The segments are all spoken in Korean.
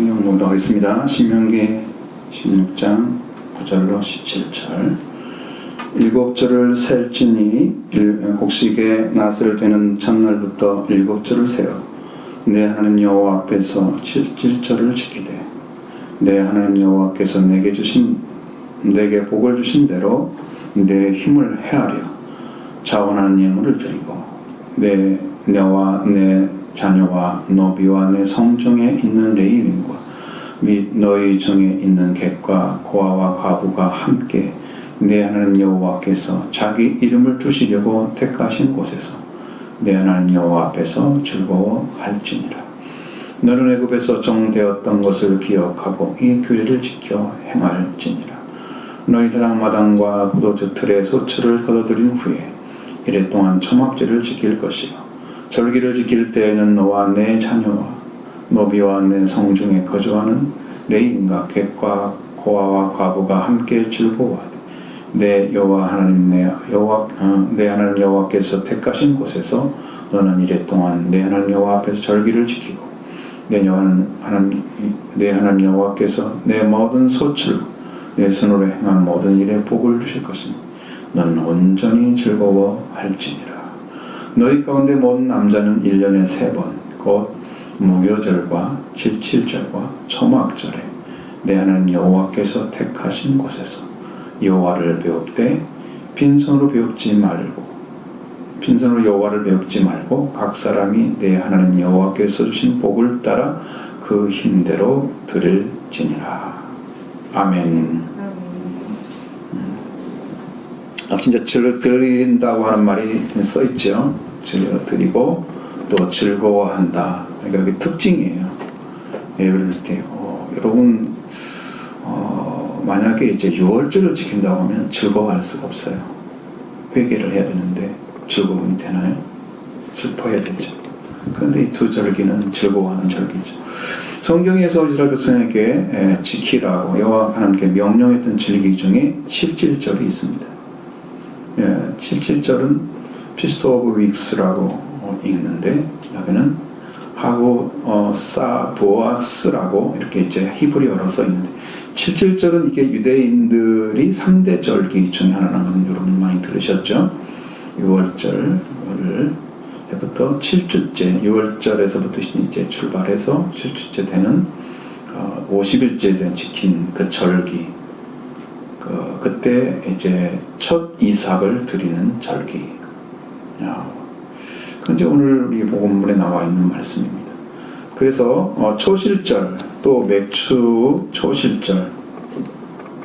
성경 묵상하겠습니다. 신명기 16장 9절로 17절. 7절을 셀지니 곡식의 낫을 되는 첫날부터 7절을 세어 내 하나님 여호와 앞에서 7절을 지키되 내 하나님 여호와께서 내게 복을 주신 대로 내 힘을 헤아려 자원하는 예물을 드리고 내와 내 자녀와 노비와 내 성중에 있는 레위인과 및 너희 중에 있는 객과 고아와 과부가 함께 내 하나님 여호와께서 자기 이름을 두시려고 택하신 곳에서 내 하나님 여호와 앞에서 즐거워할지니라. 너는 애굽에서 종되었던 것을 기억하고 이 규례를 지켜 행할지니라. 너희 다락마당과 포도주 틀에 소출을 거둬들인 후에 이래 동안 초막제를 지킬 것이요 절기를 지킬 때에는 너와 내 자녀와 노비와 내 성중에 거주하는 레인과 객과 고아와 과부가 함께 즐거워하되 내 하나님 여호와께서 택하신 곳에서 너는 이래 동안 내 하나님 여호와 앞에서 절기를 지키고 내 하나님 여호와께서 내 모든 소출 내 손으로 행한 모든 일에 복을 주실 것이니 너는 온전히 즐거워할지니라. 너희 가운데 모든 남자는 1년에 3번 곧 무교절과 77절과 초막절에 내 하나님 여호와께서 택하신 곳에서 여호와를 배웁되 빈손으로 여호와를 배웁지 말고 각 사람이 내 하나님 여호와께서 주신 복을 따라 그 힘대로 드릴지니라. 아멘. 진짜 드린다고 하는 말이 써있죠. 드리고 또 즐거워한다. 그러니까 그게 특징이에요. 예를 들게 여러분 만약에 이제 6월절을 지킨다고 하면 즐거워할 수가 없어요. 회개를 해야 되는데 즐거움이 되나요? 슬퍼해야 되죠. 그런데 이 두 절기는 즐거워하는 절기죠. 성경에서 이스라엘 백성에게 지키라고 여호와 하나님께 명령했던 절기 중에 77절이 있습니다. 77절은 Feast of Weeks라고 읽는데 여기는 하고 사보아스라고 이렇게 이제 히브리어로 써 있는데 77절은 이게 유대인들이 3대 절기 중에 하나라는 건 여러분 많이 들으셨죠? 6월절부터 7주째 6월절에서부터 이제 출발해서 7주째 되는 50일째 된 지킨 그 절기 그때 이제 첫 이삭을 드리는 절기. 그런데 오늘 우리 복음문에 나와 있는 말씀입니다. 그래서 초실절 또 맥추 초실절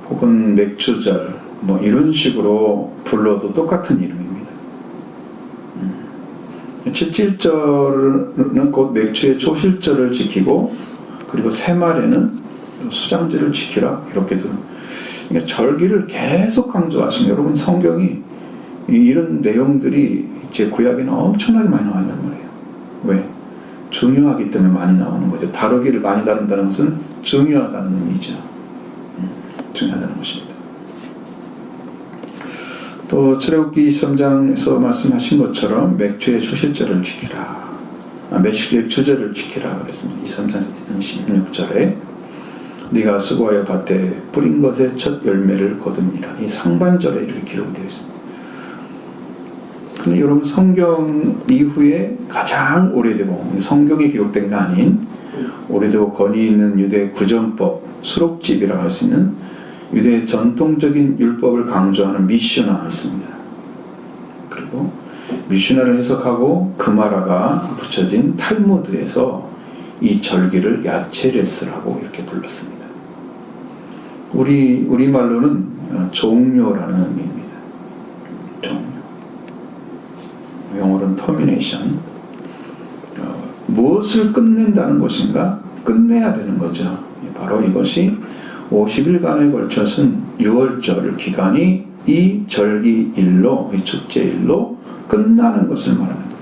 혹은 맥추절 뭐 이런 식으로 불러도 똑같은 이름입니다. 77절은 곧 맥추의 초실절을 지키고 그리고 새말에는 수장제를 지키라 이렇게도 그러니까 절기를 계속 강조하시는 여러분 성경이 이런 내용들이 이제 구약에는 엄청나게 많이 나와 있단 말이에요. 왜? 중요하기 때문에 많이 나오는 거죠. 다루기를 많이 다룬다는 것은 중요하다는 의미죠. 중요하다는 것입니다. 또 출애굽기 23장에서 말씀하신 것처럼 맥주의 초실절을 지키라. 맥주의 주절을 지키라 그랬습니다. 23장 16절에 네가 수고하여 밭에 뿌린 것의 첫 열매를 거두니라. 이 상반절에 이렇게 기록이 되어 있습니다. 근데 여러분 성경 이후에 가장 오래되고 성경에 기록된 거 아닌 오래되고 권위 있는 유대 구전법 수록집이라고 할 수 있는 유대의 전통적인 율법을 강조하는 미슈나가 있습니다. 그리고 미슈나를 해석하고 그마라가 붙여진 탈무드에서 이 절기를 야체레스라고 이렇게 불렀습니다. 우리말로는 종료라는 의미입니다. 종료. 영어로는 termination. 무엇을 끝낸다는 것인가? 끝내야 되는 거죠. 바로 이것이 50일간에 걸쳐선 6월절 기간이 이 절기일로, 이 축제일로 끝나는 것을 말하는 거예요.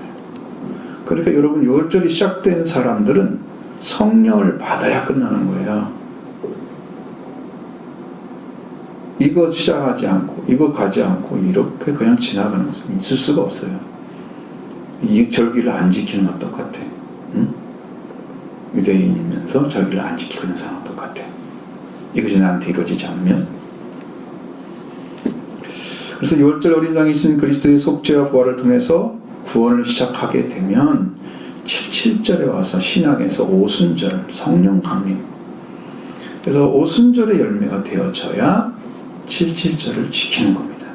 그러니까 여러분 6월절이 시작된 사람들은 성령을 받아야 끝나는 거예요. 이거 시작하지 않고 이거 가지 않고 이렇게 그냥 지나가는 것은 있을 수가 없어요. 이 절기를 안 지키는 것 똑같아. 응? 유대인이면서 절기를 안 지키고 있는 상황 똑같아. 이것이 나한테 이루어지지 않으면. 그래서 6월절 어린 양이신 그리스도의 속죄와 부활을 통해서 구원을 시작하게 되면 77절에 와서 신약에서 오순절, 성령 강림. 그래서 오순절의 열매가 되어져야 77절을 지키는 겁니다.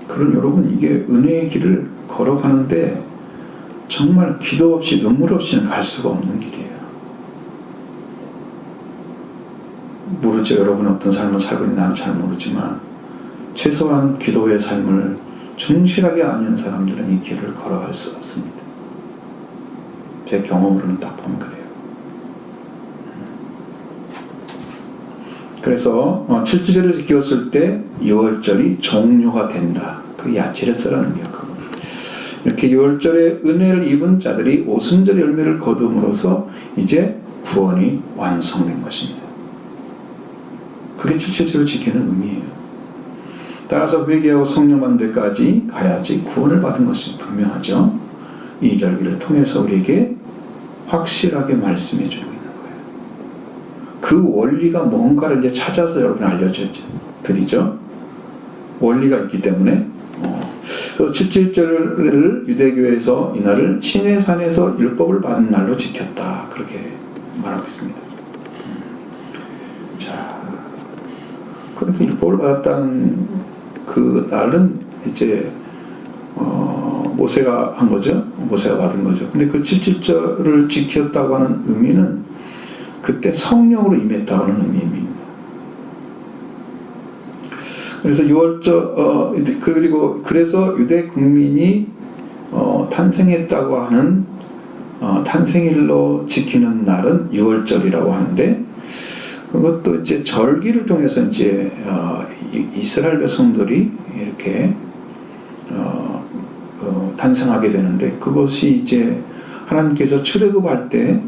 그럼 여러분, 이게 은혜의 길을 걸어가는데 정말 기도 없이 눈물 없이는 갈 수가 없는 길이에요. 모르죠. 여러분 어떤 삶을 살고 있는지 난 잘 모르지만 최소한 기도의 삶을 충실하게 아는 사람들은 이 길을 걸어갈 수 없습니다. 제 경험으로는 딱 보면 그래요. 그래서 7주제를 지켰을 때 6월절이 종료가 된다. 그 야채레스라는 의미야. 이렇게 6월절에 은혜를 입은 자들이 오순절 열매를 거둠으로써 이제 구원이 완성된 것입니다. 그게 7주제를 지키는 의미예요. 따라서 회개하고 성령 받는 데까지 가야지 구원을 받은 것이 분명하죠. 이 절기를 통해서 우리에게 확실하게 말씀해 주고 있는 거예요. 그 원리가 뭔가를 이제 찾아서 여러분 알려드리죠. 원리가 있기 때문에. 그래서 77절을 유대교에서 이날을 신의 산에서 율법을 받은 날로 지켰다. 그렇게 말하고 있습니다. 자, 그렇게 율법을 받았다는 그 날은 이제 모세가 한 거죠. 모세가 받은 거죠. 근데 그 77절을 지켰다고 하는 의미는 그때 성령으로 임했다고 하는 의미입니다. 그래서 6월절 그리고 그래서 유대 국민이 탄생했다고 하는 탄생일로 지키는 날은 6월절이라고 하는데, 그것도 이제 절기를 통해서 이제 이스라엘 백성들이 이렇게 탄생하게 되는데, 그것이 이제 하나님께서 출애굽할 때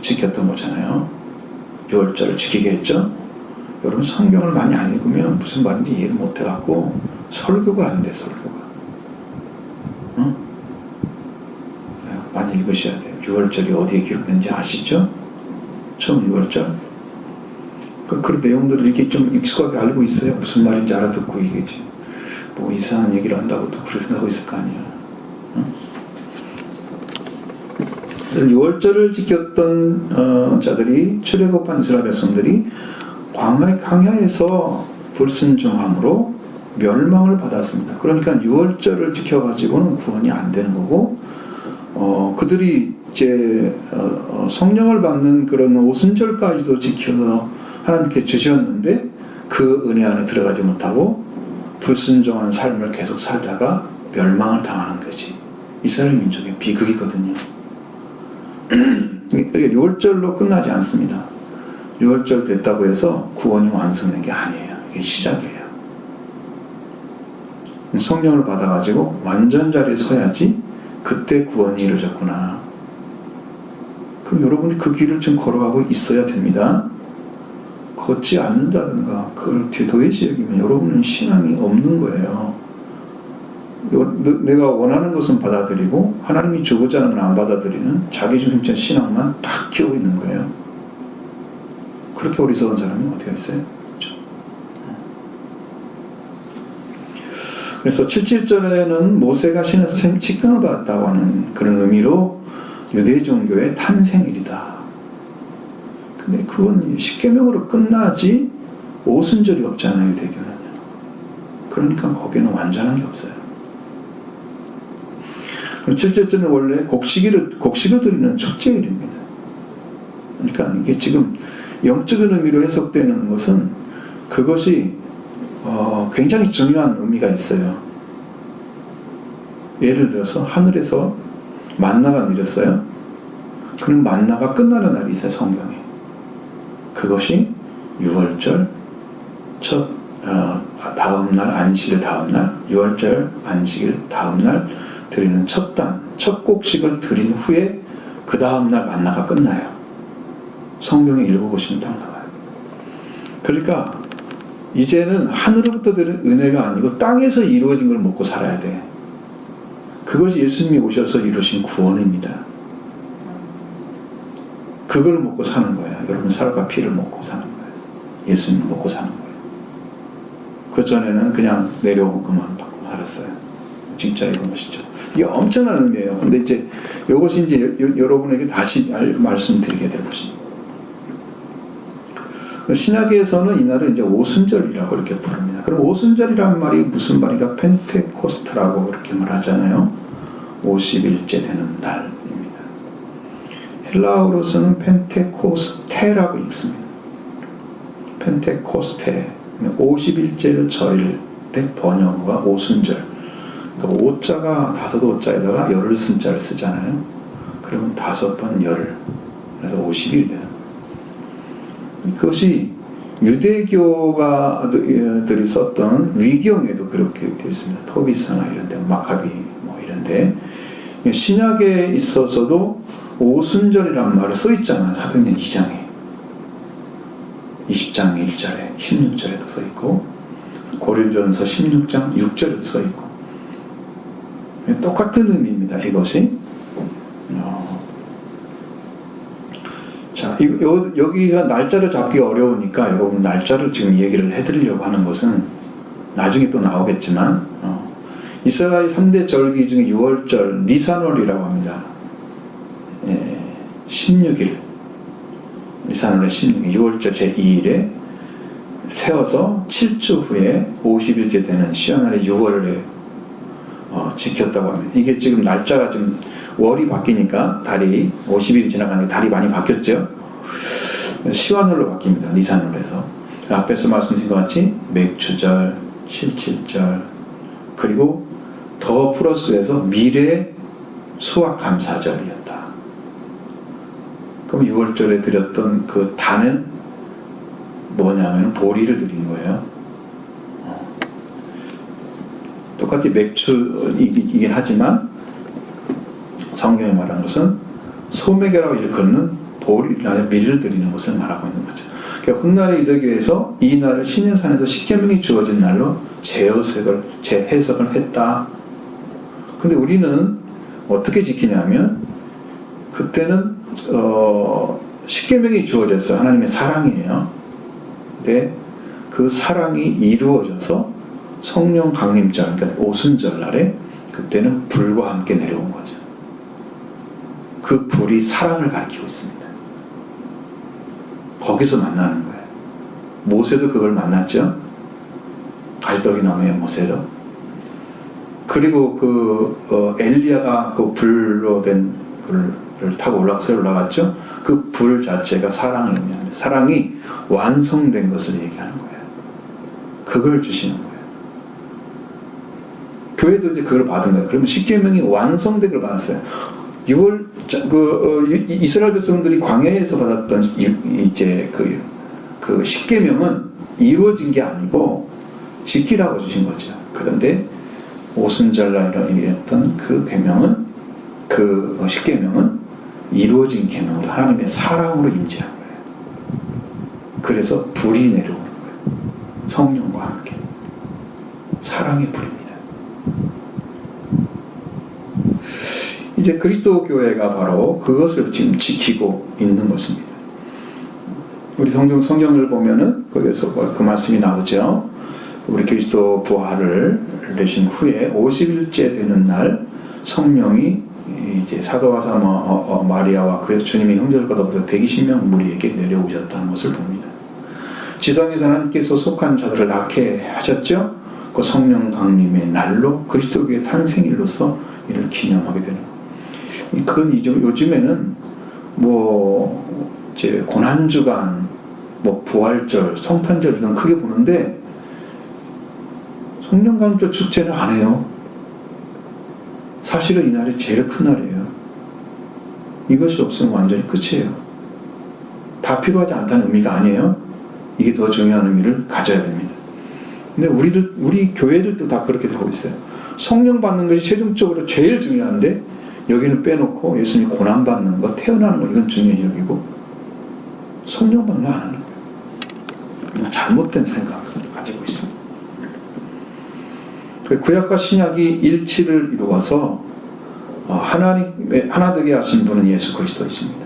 지켰던 거잖아요. 6월절을 지키게 했죠. 여러분 성경을 많이 안 읽으면 무슨 말인지 이해를 못 해갖고 설교가 안 돼. 설교가 많이 읽으셔야 돼요. 6월절이 어디에 기록된지 아시죠? 처음 6월절 그런 내용들을 이렇게 좀 익숙하게 알고 있어요. 무슨 말인지 알아듣고 이게 뭐 이상한 얘기를 한다고 또 그렇게 생각하고 있을 거 아니야. 6월절을 지켰던 자들이, 출애굽한 이스라엘 백성들이 광야에서 불순종함으로 멸망을 받았습니다. 그러니까 6월절을 지켜가지고는 구원이 안 되는 거고, 그들이 이제 성령을 받는 그런 오순절까지도 지켜서 하나님께 주셨는데 그 은혜 안에 들어가지 못하고 불순종한 삶을 계속 살다가 멸망을 당하는 거지. 이스라엘 민족의 비극이거든요. 6월절로 끝나지 않습니다. 6월절 됐다고 해서 구원이 완성된 게 아니에요. 이게 시작이에요. 성령을 받아가지고 완전 자리에 서야지 그때 구원이 이루어졌구나. 그럼 여러분이 그 길을 좀 걸어가고 있어야 됩니다. 걷지 않는다든가 그걸 도외시 여기면 여러분은 신앙이 없는 거예요. 내가 원하는 것은 받아들이고 하나님이 주고자 하는 건 안 받아들이는 자기중심적 신앙만 딱 키우고 있는 거예요. 그렇게 어리석은 사람이 어디가 있어요? 그렇죠? 그래서 77절에는 모세가 신에서 직분을 받았다고 하는 그런 의미로 유대 종교의 탄생일이다. 근데 그건 십계명으로 끝나지 오순절이 없잖아요, 유대교는. 그러니까 거기는 완전한 게 없어요. 77절은 원래 곡식을 드리는 축제일입니다. 그러니까 이게 지금 영적인 의미로 해석되는 것은 그것이 굉장히 중요한 의미가 있어요. 예를 들어서 하늘에서 만나가 내렸어요. 그럼 만나가 끝나는 날이 있어요, 성경에. 그것이 6월절 다음날 안식일 다음날 6월절 안식일 다음날 드리는 첫 곡식을 드린 후에 그 다음날 만나가 끝나요. 성경에 읽어보시면 딱 나와요. 그러니까 이제는 하늘로부터 되는 은혜가 아니고 땅에서 이루어진 걸 먹고 살아야 돼. 그것이 예수님이 오셔서 이루신 구원입니다. 그걸 먹고 사는 거예요. 여러분 살과 피를 먹고 사는 거예요. 예수님을 먹고 사는 거예요. 그전에는 그냥 내려온 것만 받고 살았어요. 진짜 이거 멋있죠. 이게 엄청난 의미예요. 근데 이제 이것이 이제 여러분에게 다시 말씀드리게 될 것입니다. 신약에서는 이날을 이제 오순절이라고 이렇게 부릅니다. 그럼 오순절이란 말이 무슨 말인가? 펜테코스트라고 이렇게 말하잖아요. 50일째 되는 날입니다. 헬라어로서는 펜테코스테라고 읽습니다. 펜테코스테, 50일째 절일의 번역어가 오순절. 그러니까 오자가 다섯 오자에다가 열흘 순자를 쓰잖아요. 그러면 5번 열흘. 그래서 50일이 되는 거예요. 그것이 유대교가들이 썼던 위경에도 그렇게 되어 있습니다. 토비스나 이런 데, 마카비 뭐 이런 데. 신약에 있어서도 오순절이라는 말을 써 있잖아요. 사도행전 2장에. 20장 1절에 16절에도 써 있고 고린도전서 16장 6절에도 써 있고 똑같은 의미입니다. 이것이 자, 여기가 날짜를 잡기 어려우니까 여러분 날짜를 지금 얘기를 해드리려고 하는 것은 나중에 또 나오겠지만 이스라엘 3대 절기 중에 6월절 니산월이라고 합니다. 16일 니산월의 16일 6월절 제2일에 세워서 7주 후에 50일째 되는 시원날의 6월에 지켰다고 합니다. 이게 지금 날짜가 좀 월이 바뀌니까 달이 50일이 지나가니까 달이 많이 바뀌었죠. 시완월로 바뀝니다. 니산월에서 앞에서 말씀드린 것 같이 맥추절, 실칠절 그리고 더 플러스해서 미래 수확감사절이었다. 그럼 6월절에 드렸던 그 단은 뭐냐면 보리를 드린 거예요. 똑같이 맥주이긴 하지만 성경이 말하는 것은 소매개라고 일컫는 보리나 미리를 드리는 것을 말하고 있는 거죠. 그러니까 훗날의 유대교에서 이 날을 시내산에서 십계명이 주어진 날로 재해석을 했다. 근데 우리는 어떻게 지키냐면 그때는 십계명이 주어졌어요. 하나님의 사랑이에요. 근데 그 사랑이 이루어져서 성령 강림절, 그러니까 오순절 날에 그때는 불과 함께 내려온 거죠. 그 불이 사랑을 가리키고 있습니다. 거기서 만나는 거예요. 모세도 그걸 만났죠. 가시더기 나무의 모세도. 그리고 엘리야가 그 불로 된 불을 타고 올라갔죠. 그 불 자체가 사랑을 의미합니다. 사랑이 완성된 것을 얘기하는 거예요. 그걸 주시는 거예요. 교회도 이제 그걸 받은 거예요. 그러면 십계명이 완성된 걸 받았어요. 이스라엘 백성들이 광야에서 받았던 이제 그 십계명은 이루어진 게 아니고 지키라고 주신 거죠. 그런데 오순절날이라고 얘기했던 그 계명은 그 십계명은 이루어진 계명으로 하나님의 사랑으로 임재한 거예요. 그래서 불이 내려오는 거예요. 성령과 함께 사랑의 불입니다. 이제 그리스도 교회가 바로 그것을 지금 지키고 있는 것입니다. 우리 성경을 보면은 거기에서 그 말씀이 나오죠. 우리 그리스도 부활을 되신 후에 50일째 되는 날 성령이 이제 사도와사 마리아와 그의 주님의 형제를 거둬서 120명 무리에게 내려오셨다는 것을 봅니다. 지상에서 하나님께서 속한 자들을 낳게 하셨죠. 그 성령 강림의 날로 그리스도교의 탄생일로서 이를 기념하게 되는 거예요. 그건 요즘에는 뭐 이제 고난주간, 뭐 부활절, 성탄절 이건 크게 보는데 성령강림절 축제는 안 해요. 사실은 이날이 제일 큰 날이에요. 이것이 없으면 완전히 끝이에요. 다 필요하지 않다는 의미가 아니에요. 이게 더 중요한 의미를 가져야 됩니다. 근데 우리 교회들도 다 그렇게 하고 있어요. 성령 받는 것이 최종적으로 제일 중요한데 여기는 빼놓고 예수님 고난받는 것, 태어나는 것 이건 중요히 여기고 성령 받는 거 안 하는 거예요. 잘못된 생각을 가지고 있습니다. 구약과 신약이 일치를 이루어서 하나 되게 하신 분은 예수 그리스도이십니다.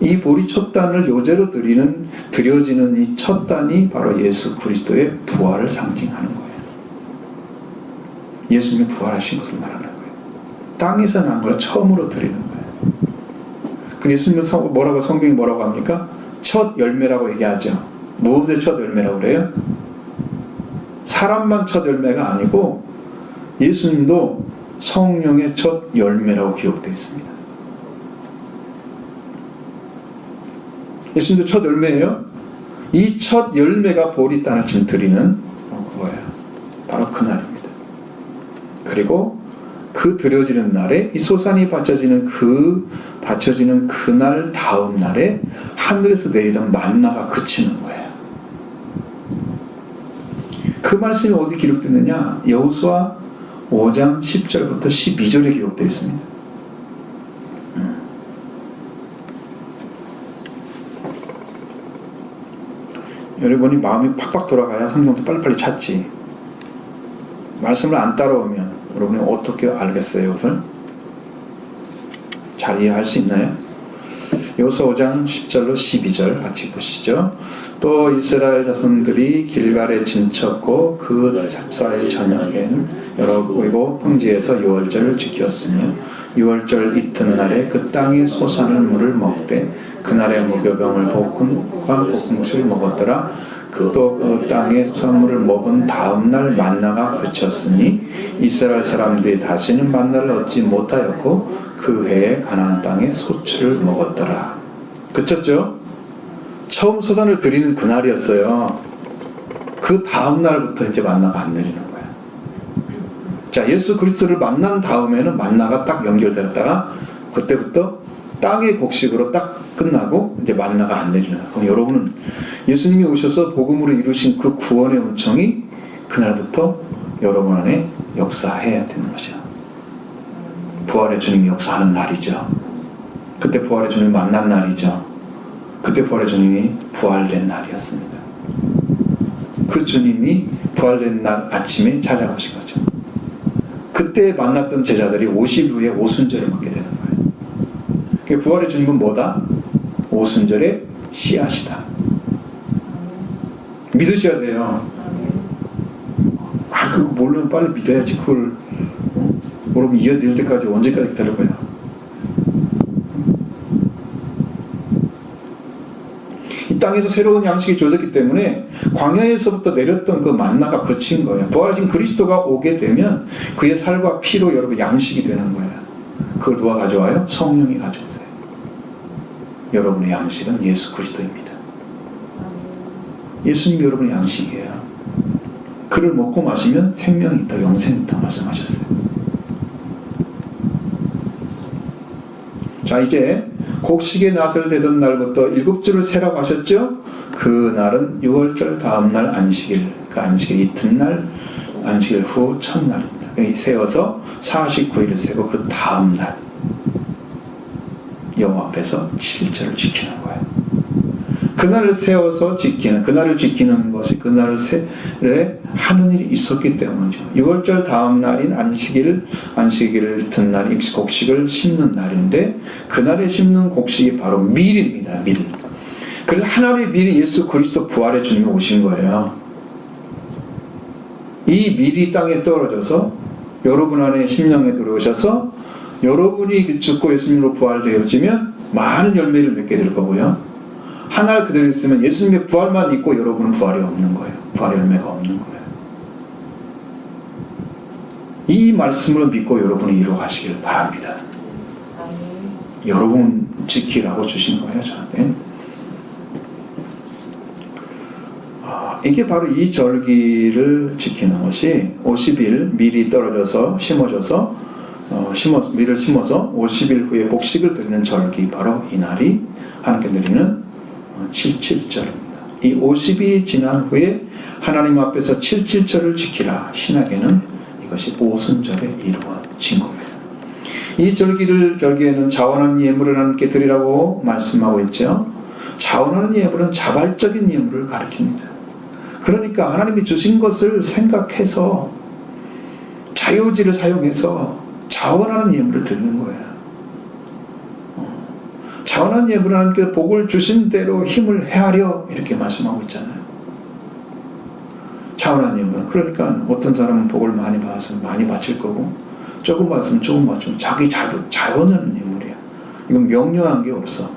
이 보리 첫 단을 요제로 드려지는 이 첫 단이 바로 예수 그리스도의 부활을 상징하는 거예요. 예수님이 부활하신 것을 말하는 거예요. 땅에서 난 걸 처음으로 드리는 거예요. 그 예수님은 성경이 뭐라고 합니까? 첫 열매라고 얘기하죠. 무엇의 첫 열매라고 그래요? 사람만 첫 열매가 아니고 예수님도 성령의 첫 열매라고 기록되어 있습니다. 예수님도 첫 열매예요. 이 첫 열매가 보리단을 지금 드리는 거예요. 바로 그날입니다. 그리고 그 드려지는 날에 이 소산이 바쳐지는 그날 다음 날에 하늘에서 내리던 만나가 그치는 거예요. 그 말씀이 어디 기록됐느냐? 여호수아 5장 10절부터 12절에 기록되어 있습니다. 여러분이 마음이 팍팍 돌아가야 성경도 빨리빨리 찾지. 말씀을 안 따라오면 여러분이 어떻게 알겠어요? 이것을 잘 이해할 수 있나요? 여호수아 5장 10절로 12절 같이 보시죠. 또 이스라엘 자손들이 길갈에 진쳤고 그 14일 저녁에는 여러 고이고 평지에서 유월절을 지켰으며 유월절 이튿날에 그 땅의 솟아날 물을 먹되 그날에 무교병을 볶음과 볶음식을 먹었더라. 또 그 땅의 솟아물을 먹은 다음날 만나가 그쳤으니 이스라엘 사람들이 다시는 만나를 얻지 못하였고 그 해에 가나안 땅의 소출을 먹었더라. 그쳤죠? 처음 소산을 드리는 그날이었어요. 그 다음날부터 이제 만나가 안 내리는 거예요. 자, 예수 그리스도를 만난 다음에는 만나가 딱 연결되었다가 그때부터 땅의 곡식으로 딱 끝나고 이제 만나가 안 내리는 거예요. 그럼 여러분은 예수님이 오셔서 복음으로 이루신 그 구원의 은총이 그날부터 여러분 안에 역사해야 되는 것이야. 부활의 주님이 역사하는 날이죠. 그때 부활의 주님을 만난 날이죠. 그때 부활의 주님이 부활된 날이었습니다. 그 주님이 부활된 날 아침에 찾아오신 거죠. 그때 만났던 제자들이 50일 후에 오순절을 먹게 되는 거예요. 부활의 주님은 뭐다? 오순절의 씨앗이다. 믿으셔야 돼요. 그거 모르면 빨리 믿어야지. 그걸 여러분 이어낼 때까지 언제까지 기다릴 거야? 이 땅에서 새로운 양식이 주어졌기 때문에 광야에서부터 내렸던 그 만나가 그친 거예요. 부활하신 그리스도가 오게 되면 그의 살과 피로 여러분 양식이 되는 거예요. 그걸 누가 가져와요? 성령이 가져오세요. 여러분의 양식은 예수 그리스도입니다. 예수님이 여러분의 양식이에요. 그를 먹고 마시면 생명이 있다, 영생이 있다 말씀하셨어요. 자, 이제 곡식의 낫을 대던 날부터 7주를 세라고 하셨죠? 그 날은 6월절 다음 날 안식일, 그 안식일 이튿날, 안식일 후 첫날입니다. 세어서 49일을 세고 그 다음 날 여호와 앞에서 7절을 지키는 거예요. 그날을 세워서 지키는, 그날을 지키는 것이 그날에 하는 일이 있었기 때문이죠. 6월절 다음 날인 안식일 이튿날 곡식을 심는 날인데 그날에 심는 곡식이 바로 밀입니다. 밀. 그래서 하나님의 밀이 예수 그리스도 부활의 주님이 오신 거예요. 이 밀이 땅에 떨어져서 여러분 안에 심령에 들어오셔서 여러분이 죽고 예수님으로 부활되어지면 많은 열매를 맺게 될 거고요. 하나를 그대로 있으면 예수님의 부활만 있고 여러분은 부활이 없는 거예요. 부활의 열매가 없는 거예요. 이 말씀을 믿고 여러분이 이루어가시길 바랍니다. 여러분 지키라고 주신 거예요, 저한테. 이게 바로 이 절기를 지키는 것이 50일 미리 떨어져서 밀을 심어서 50일 후에 곡식을 드리는 절기, 바로 이 날이 하나님께 드리는 77절입니다. 이 50이 지난 후에 하나님 앞에서 77절을 지키라. 신약에는 이것이 오순절에 이루어진 겁니다. 이 절기에는 자원하는 예물을 하나님께 드리라고 말씀하고 있죠. 자원하는 예물은 자발적인 예물을 가리킵니다. 그러니까 하나님이 주신 것을 생각해서 자유의지를 사용해서 자원하는 예물을 드리는 거예요. 자원한 예물은 하나님께서 복을 주신 대로 힘을 헤아려 이렇게 말씀하고 있잖아요. 자원한 예물은 그러니까 어떤 사람은 복을 많이 받았으면 많이 바칠 거고 조금 받았으면 조금 바치고 자기 자원하는 예물이야. 이건 명료한 게 없어.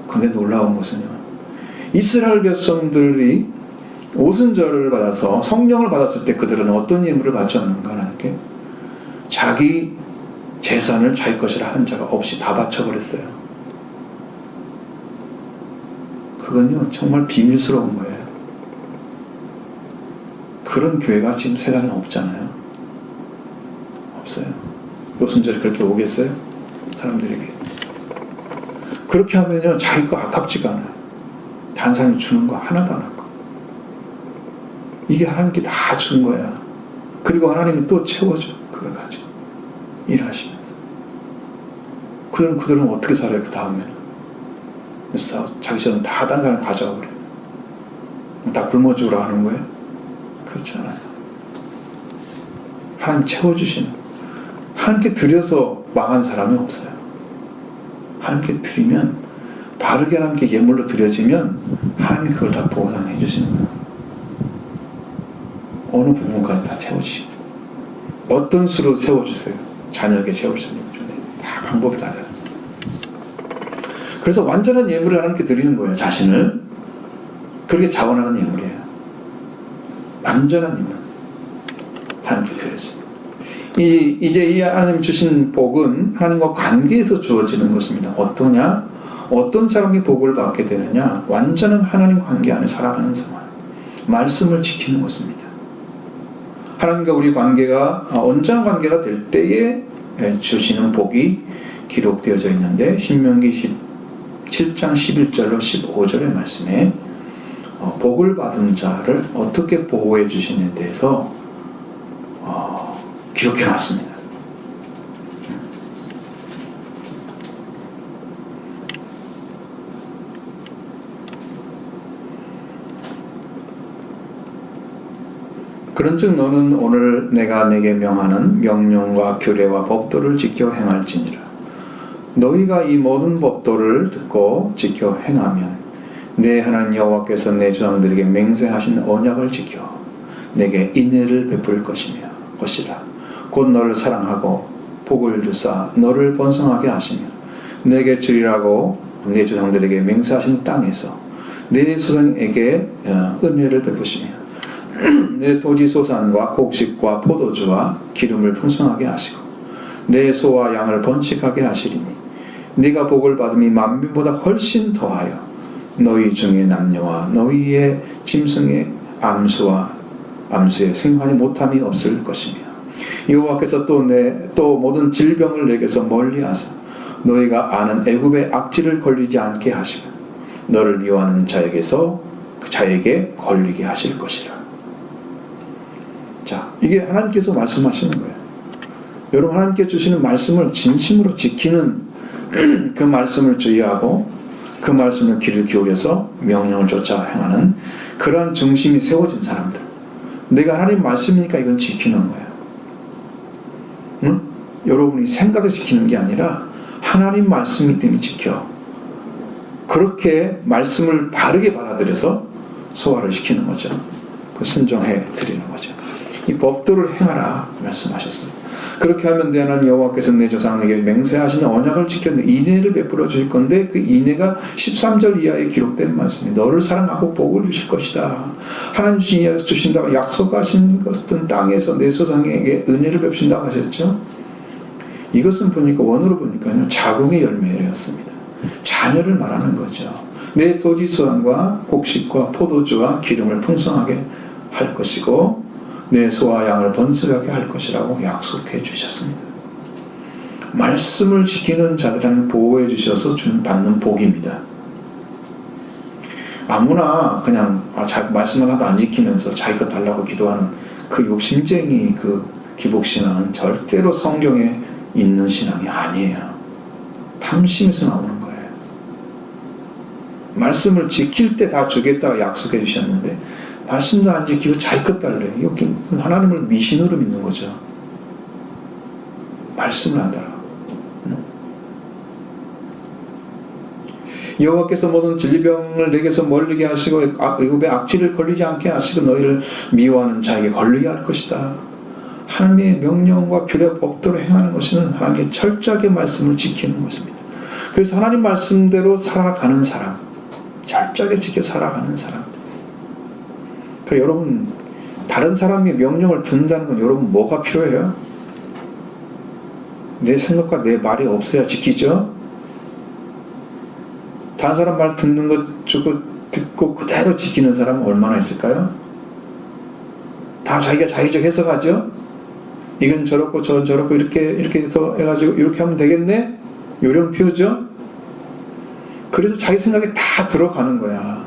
근데 놀라운 것은요, 이스라엘 백성들이 오순절을 받아서 성령을 받았을 때 그들은 어떤 예물을 받지 않는가 하나님께? 자기 재산을 자기 것이라 한 자가 없이 다 바쳐버렸어요. 그건요 정말 비밀스러운 거예요. 그런 교회가 지금 세상에 없잖아요. 없어요. 오순절이 그렇게 오겠어요? 사람들에게. 그렇게 하면요 자기 거 아깝지가 않아요. 다른 사람이 주는 거 하나도 안 아까워. 이게 하나님께 다 준 거야. 그리고 하나님이 또 채워줘. 그걸 가지고 일하시면서. 그들은 어떻게 살아요? 그 다음에는. 그래서 자기 전은 다 다른 사람 가져와 버려요. 다 굶어 죽으라 하는 거예요? 그렇지 않아요. 하나님 채워주시는, 하나님께 드려서 망한 사람이 없어요. 하나님께 드리면, 바르게 하나님께 예물로 드려지면 하나님이 그걸 다 보상해 주시는 거예요. 어느 부분까지 다 채워주시고, 어떤 수로 세워주세요. 자녀에게 채워주시는 거죠. 다 방법이 달라요. 그래서 완전한 예물을 하나님께 드리는 거예요. 자신을. 그렇게 자원하는 예물이에요. 완전한 예물 하나님께 드려야죠. 이제 이 하나님 주신 복은 하나님과 관계에서 주어지는 것입니다. 어떠냐? 어떤 사람이 복을 받게 되느냐? 완전한 하나님 관계 안에 살아가는 사람, 말씀을 지키는 것입니다. 하나님과 우리 관계가 온전한 관계가 될 때에 주시는 복이 기록되어져 있는데, 신명기 7장 11절로 15절의 말씀에 복을 받은 자를 어떻게 보호해 주시는에 대해서 기록해 놨습니다. 그런즉 너는 오늘 내가 내게 명하는 명령과 규례와 법도를 지켜 행할지니라. 너희가 이 모든 법도를 듣고 지켜 행하면 내 하나님 여호와께서 내 조상들에게 맹세하신 언약을 지켜 내게 인애를 베풀 것이라. 곧 너를 사랑하고 복을 주사 너를 번성하게 하시며 내게 주리라고 내 조상들에게 맹세하신 땅에서 내 조상에게 은혜를 베푸시며 내 토지 소산과 곡식과 포도주와 기름을 풍성하게 하시고 내 소와 양을 번식하게 하시리니 네가 복을 받음이 만민보다 훨씬 더하여 너희 중에 남녀와 너희의 짐승의 암수의 생활이 못함이 없을 것이며 여호와께서 또 모든 질병을 내게서 멀리하사 너희가 아는 애굽의 악질을 걸리지 않게 하시고 너를 미워하는 자에게서 그 자에게 걸리게 하실 것이라. 자, 이게 하나님께서 말씀하시는 거예요. 여러분, 하나님께 주시는 말씀을 진심으로 지키는 그 말씀을 주의하고 그 말씀을 귀를 기울여서 명령을 쫓아 행하는 그러한 중심이 세워진 사람들. 내가 하나님 말씀이니까 이건 지키는 거예요. 응? 여러분이 생각해서 지키는 게 아니라 하나님 말씀이기 때문에 지켜. 그렇게 말씀을 바르게 받아들여서 소화를 시키는 거죠. 그 순종해 드리는 거죠. 이 법도를 행하라 말씀하셨습니다. 그렇게 하면 내 하나님 여호와께서 내 조상에게 맹세하신 언약을 지켰는데 인애를 베풀어 주실 건데 그 인애가 13절 이하에 기록된 말씀이 너를 사랑하고 복을 주실 것이다. 하나님 주신다고 약속하신 것은 땅에서 내 조상에게 은혜를 베푸신다고 하셨죠. 이것은 보니까 원어로 보니까요 자궁의 열매였습니다. 자녀를 말하는 거죠. 내 토지 소산과 곡식과 포도주와 기름을 풍성하게 할 것이고 내 소와 양을 번성하게 할 것이라고 약속해 주셨습니다. 말씀을 지키는 자들은 보호해 주셔서 받는 복입니다. 아무나 그냥 자기 말씀을 하나도 안 지키면서 자기 것 달라고 기도하는 그 욕심쟁이 그 기복신앙은 절대로 성경에 있는 신앙이 아니에요. 탐심에서 나오는 거예요. 말씀을 지킬 때 다 주겠다고 약속해 주셨는데 말씀도 안 지키고 자기 것 달래. 여기 하나님을 미신으로 믿는 거죠. 말씀을 안 따라. 여호와께서 모든 질병을 내게서 멀리게 하시고 애굽의 악취를 걸리지 않게 하시고 너희를 미워하는 자에게 걸리게 할 것이다. 하나님의 명령과 규례 법도로 행하는 것은 하나님께 철저하게 말씀을 지키는 것입니다. 그래서 하나님 말씀대로 살아가는 사람, 철저하게 지켜 살아가는 사람. 그 여러분, 다른 사람의 명령을 듣는다는 건 여러분 뭐가 필요해요? 내 생각과 내 말이 없어야 지키죠? 다른 사람 말 듣는 것 저거 듣고 그대로 지키는 사람은 얼마나 있을까요? 다 자기가 자의적 해석하죠? 이건 저렇고 저건 저렇고 이렇게 해서 해가지고 이렇게 하면 되겠네? 요령표죠? 그래서 자기 생각에 다 들어가는 거야.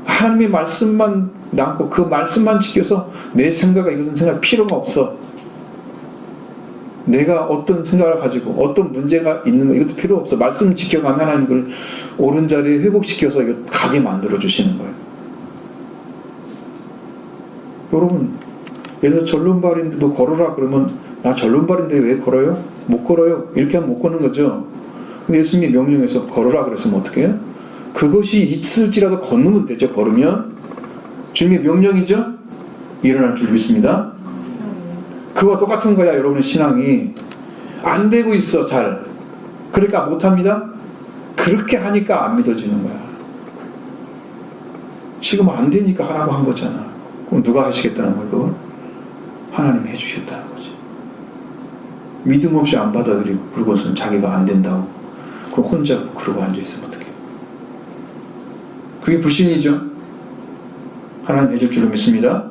하나님의 말씀만 남고 그 말씀만 지켜서 내 생각과 이것은 생각 필요가 없어. 내가 어떤 생각을 가지고 어떤 문제가 있는 거 이것도 필요 없어. 말씀 지켜가면 하나님 그걸 옳은 자리에 회복시켜서 이거 가게 만들어 주시는 거예요. 여러분, 예를 들어 전론발인데도 걸어라 그러면 나 전론발인데 왜 걸어요? 못 걸어요. 이렇게 하면 못 걷는 거죠. 근데 예수님이 명령해서 걸어라 그랬으면 어떻게 해요? 그것이 있을지라도 걷는 되죠. 걸으면 주님의 명령이죠. 일어날 줄 믿습니다. 그와 똑같은 거야. 여러분의 신앙이 안 되고 있어. 잘 그러니까 못합니다. 그렇게 하니까 안 믿어지는 거야. 지금 안 되니까 하라고 한 거잖아. 그럼 누가 하시겠다는 거야? 그걸 하나님이 해주셨다는 거지. 믿음 없이 안 받아들이고 그러고서는 자기가 안 된다고 그 혼자 그러고 앉아있으면 어떡해. 그게 불신이죠. 하나님 해줄 줄로 믿습니다.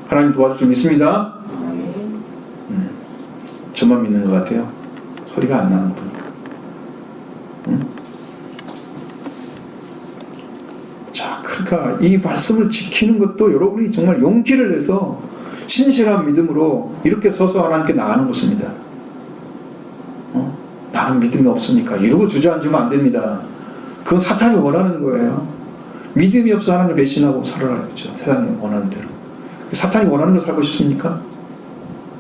하나님 도와줄 줄 믿습니다. 저만 믿는 것 같아요. 소리가 안 나는 거 보니까. 자, 그러니까 이 말씀을 지키는 것도 여러분이 정말 용기를 내서 신실한 믿음으로 이렇게 서서 하나님께 나가는 것입니다. 나는 믿음이 없으니까 이러고 주저앉으면 안 됩니다. 그건 사탄이 원하는 거예요. 믿음이 없어 하나님을 배신하고 살아야죠. 세상이 원하는 대로. 사탄이 원하는 거 살고 싶습니까?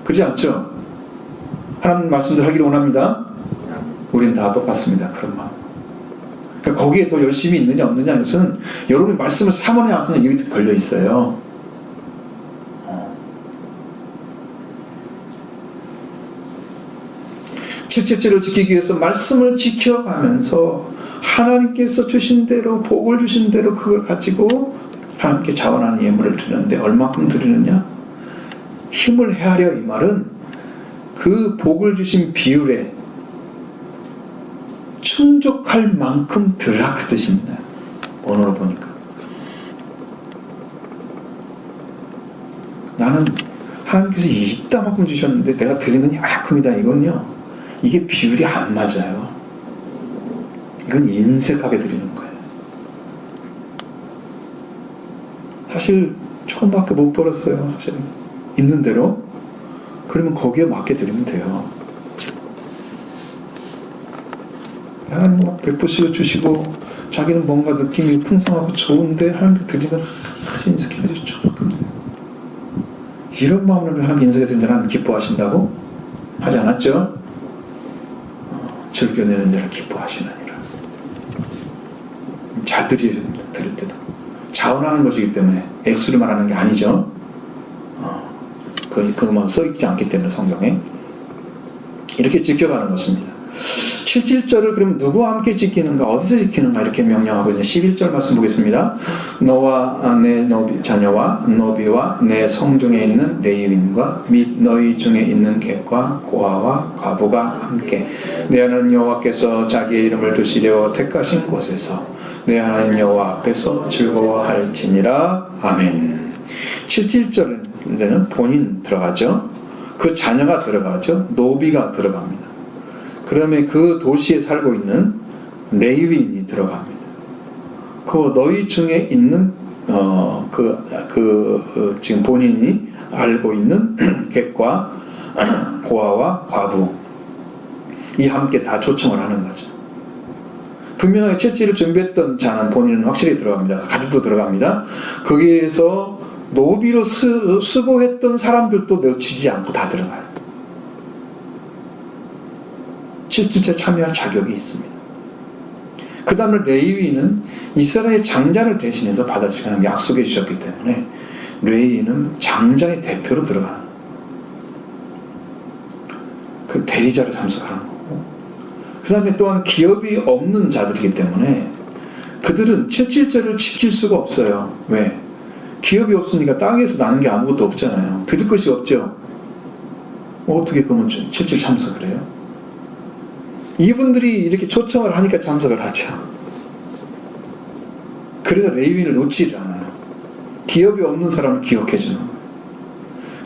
그렇지 않죠? 하나님 말씀대로 하기를 원합니다. 우린 다 똑같습니다. 그런 마음. 그러니까 거기에 더 열심히 있느냐 없느냐 이것은 여러분이 말씀을 사모하지 않으면 여기 걸려 있어요. 777을 지키기 위해서 말씀을 지켜가면서 하나님께서 주신 대로 복을 주신 대로 그걸 가지고 하나님께 자원하는 예물을 드리는데 얼마큼 드리느냐? 힘을 헤아려. 이 말은 그 복을 주신 비율에 충족할 만큼 드라 그 뜻입니다. 언어로 보니까 나는 하나님께서 이따만큼 주셨는데 내가 드리는 이만큼이다. 이건요, 이게 비율이 안 맞아요. 이건 인색하게 드리는 거예요. 사실 조금밖에 못 벌었어요. 사실 있는 대로. 그러면 거기에 맞게 드리면 돼요. 하나님 막 베푸시고 주시고 자기는 뭔가 느낌이 풍성하고 좋은데 하나님께 드리면 인색해서 조금 이런 마음으로 하나님 인색해 드리는 하나님 기뻐하신다고? 하지 않았죠? 즐겨내는 자를 기뻐하시느니라. 잘 드릴 때도 자원하는 것이기 때문에 액수를 말하는 게 아니죠. 그것만 써있지 않기 때문에 성경에 이렇게 지켜가는 것입니다. 17절을 그럼 누구와 함께 지키는가, 어디서 지키는가 이렇게 명령하고 있는 11절 말씀 보겠습니다. 너와 내 자녀와 너비와 내 성중에 있는 레위인과 및 너희 중에 있는 객과 고아와 과부가 함께 내 하나님 여호와께서 자기의 이름을 두시려 택하신 곳에서 내 하나님 여호와 앞에서 즐거워할지니라. 아멘. 17절에는 본인 들어가죠. 그 자녀가 들어가죠. 노비가 들어갑니다. 그러면 그 도시에 살고 있는 레위인이 들어갑니다. 그 너희 중에 있는 지금 본인이 알고 있는 객과 고아와 과부 이 함께 다 초청을 하는 거죠. 분명하게 채찍을 준비했던 자는 본인은 확실히 들어갑니다. 가족도 들어갑니다. 거기에서 노비로 수고했던 사람들도 놓치지 않고 다 들어가요. 실질체 참여할 자격이 있습니다. 그 다음에 레위인은 이스라엘 장자를 대신해서 받아주시는 약속해 주셨기 때문에 레위인은 장자의 대표로 들어가는 그 대리자로 참석하는 거고, 그 다음에 또한 기업이 없는 자들이기 때문에 그들은 7.7절을 지킬 수가 없어요. 왜? 기업이 없으니까 땅에서 나는 게 아무것도 없잖아요. 드릴 것이 없죠. 어떻게 그러면 7.7 참석을 해요? 이분들이 이렇게 초청을 하니까 참석을 하죠. 그래서 레위인을 놓치지 않아요. 기업이 없는 사람을 기억해주는 거예요.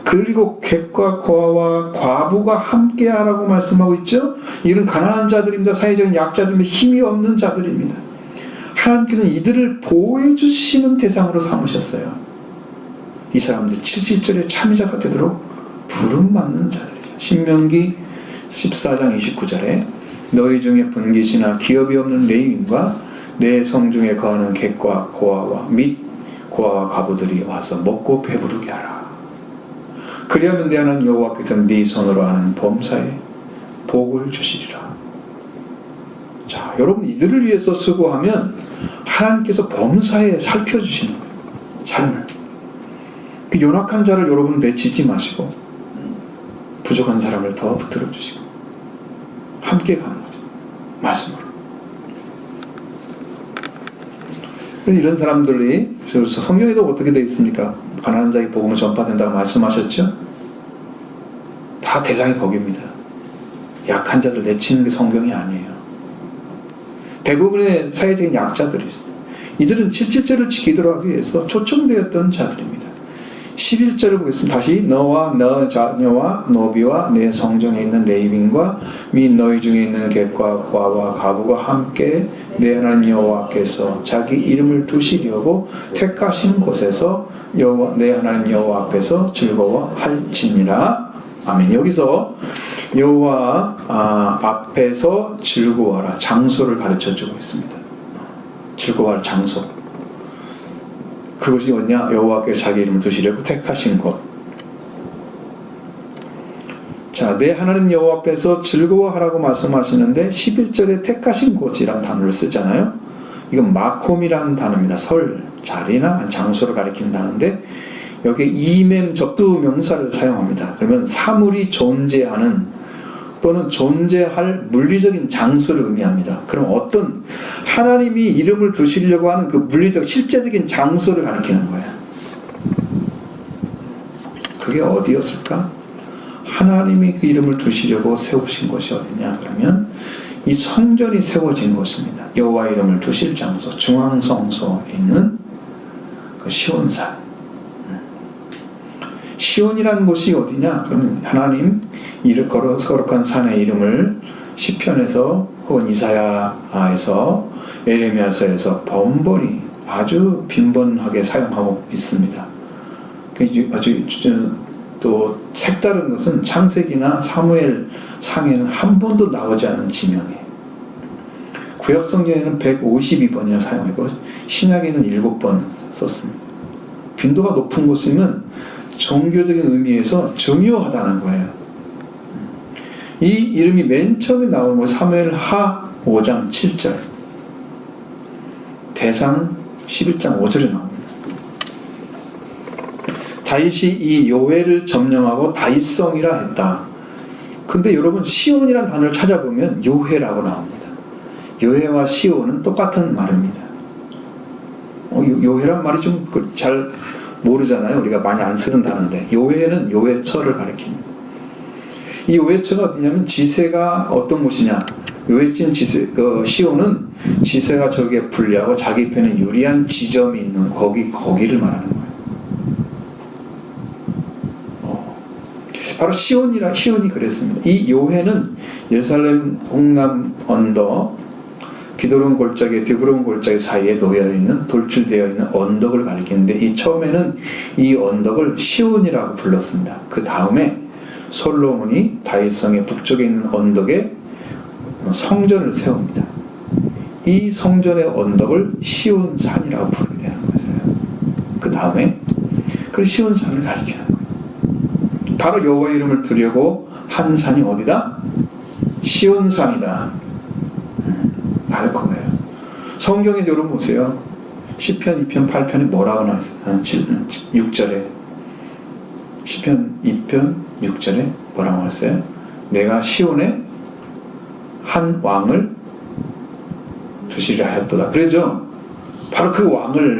그리고 객과 고아와 과부가 함께하라고 말씀하고 있죠. 이런 가난한 자들입니다. 사회적인 약자들입니다. 힘이 없는 자들입니다. 하나님께서는 이들을 보호해 주시는 대상으로 삼으셨어요. 이 사람들 7.7절의 참여자가 되도록 부름받는 자들이죠. 신명기 14장 29절에 너희 중에 분깃이나 기업이 없는 레위인과 내 성중에 거하는 객과 고아와 및 고아와 과부들이 와서 먹고 배부르게 하라. 그리하면 내 하나님 여호와께서 네 손으로 하는 범사에 복을 주시리라. 자, 여러분 이들을 위해서 수고하면 하나님께서 범사에 살펴주시는 거예요. 삶을. 그 연약한 자를 여러분 내치지 마시고 부족한 사람을 더 붙들어 주시고 함께 가는 거죠. 말씀으로. 이런 사람들이 성경에도 어떻게 되어 있습니까? 가난한 자에게 복음을 전파된다고 말씀하셨죠? 다 대상이 거기입니다. 약한 자들 내치는 게 성경이 아니에요. 대부분의 사회적인 약자들이 있어요. 이들은 7.7절을 지키도록 하기 위해서 초청되었던 자들입니다. 11절을 보겠습니다. 다시 너와 너 자녀와 노비와 내 성중에 있는 레위인과 및 너희 중에 있는 객과 고아와 과부가 함께 내 하나님 여호와께서 자기 이름을 두시려고 택하신 곳에서 내 하나님 여호와 앞에서 즐거워할지니라. 아멘. 여기서 여호와 앞에서 즐거워하라. 장소를 가르쳐주고 있습니다. 즐거워할 장소. 그것이 뭐냐? 여호와께서 자기 이름을 두시려고 택하신 곳. 자, 내 하나님 여호와 앞에서 즐거워하라고 말씀하시는데 11절에 택하신 곳이라는 단어를 쓰잖아요. 이건 마콤이라는 단어입니다. 설, 자리나 장소를 가리키는 단어인데 여기에 이맴 접두 명사를 사용합니다. 그러면 사물이 존재하는 또는 존재할 물리적인 장소를 의미합니다. 그럼 어떤 하나님이 이름을 두시려고 하는 그 물리적 실제적인 장소를 가리키는 거예요. 그게 어디였을까? 하나님이 그 이름을 두시려고 세우신 곳이 어디냐? 그러면 이 성전이 세워진 곳입니다. 여호와 이름을 두실 장소, 중앙성소에 있는 그 시온산. 시온이라는 곳이 어디냐? 그러면 하나님 거룩한 산의 이름을 시편에서 혹은 이사야에서 에레미야서에서 번번이 아주 빈번하게 사용하고 있습니다. 아주 또 색다른 것은 창세기나 사무엘 상에는 한 번도 나오지 않은 지명이에요. 구약 성경에는 152번이나 사용하고 신약에는 7번 썼습니다. 빈도가 높은 곳이면 종교적인 의미에서 중요하다는 거예요. 이 이름이 맨 처음에 나오는 건 사무엘 하 5장 7절, 대상 11장 5절에 나옵니다. 다윗이 이 요회를 점령하고 다윗성이라 했다. 근데 여러분 시온이라는 단어를 찾아보면 요회라고 나옵니다. 요회와 시온은 똑같은 말입니다. 요회란 말이 좀 잘 모르잖아요. 우리가 많이 안 쓰는 단어인데 요회는 요회처를 가리킵니다. 이 요회처가 어디냐면 지세가 어떤 곳이냐? 요회진 시온은 지세가 저기에 불리하고 자기 편에 유리한 지점이 있는 거기를 말하는 거예요. 바로 시온이 그랬습니다. 이 요회는 예루살렘 동남 언덕 기드론 골짜기, 드브론 골짜기 사이에 놓여있는 돌출되어 있는 언덕을 가리키는데 이 처음에는 이 언덕을 시온이라고 불렀습니다. 그 다음에 솔로몬이 다윗성의 북쪽에 있는 언덕에 성전을 세웁니다. 이 성전의 언덕을 시온산이라고 부르게 되는 거였어요. 그 다음에 그 시온산을 가리키는 거예요. 바로 여호와 이름을 두려고 한 산이 어디다? 시온산이다. 다를 거예요. 성경에서 여러분 보세요. 시편 2편 8편에 뭐라고 나왔어요? 6절에 시편 2편 6절에 뭐라고 나왔어요? 내가 시온에 한 왕을 두시리라 하였도다. 그러죠? 바로 그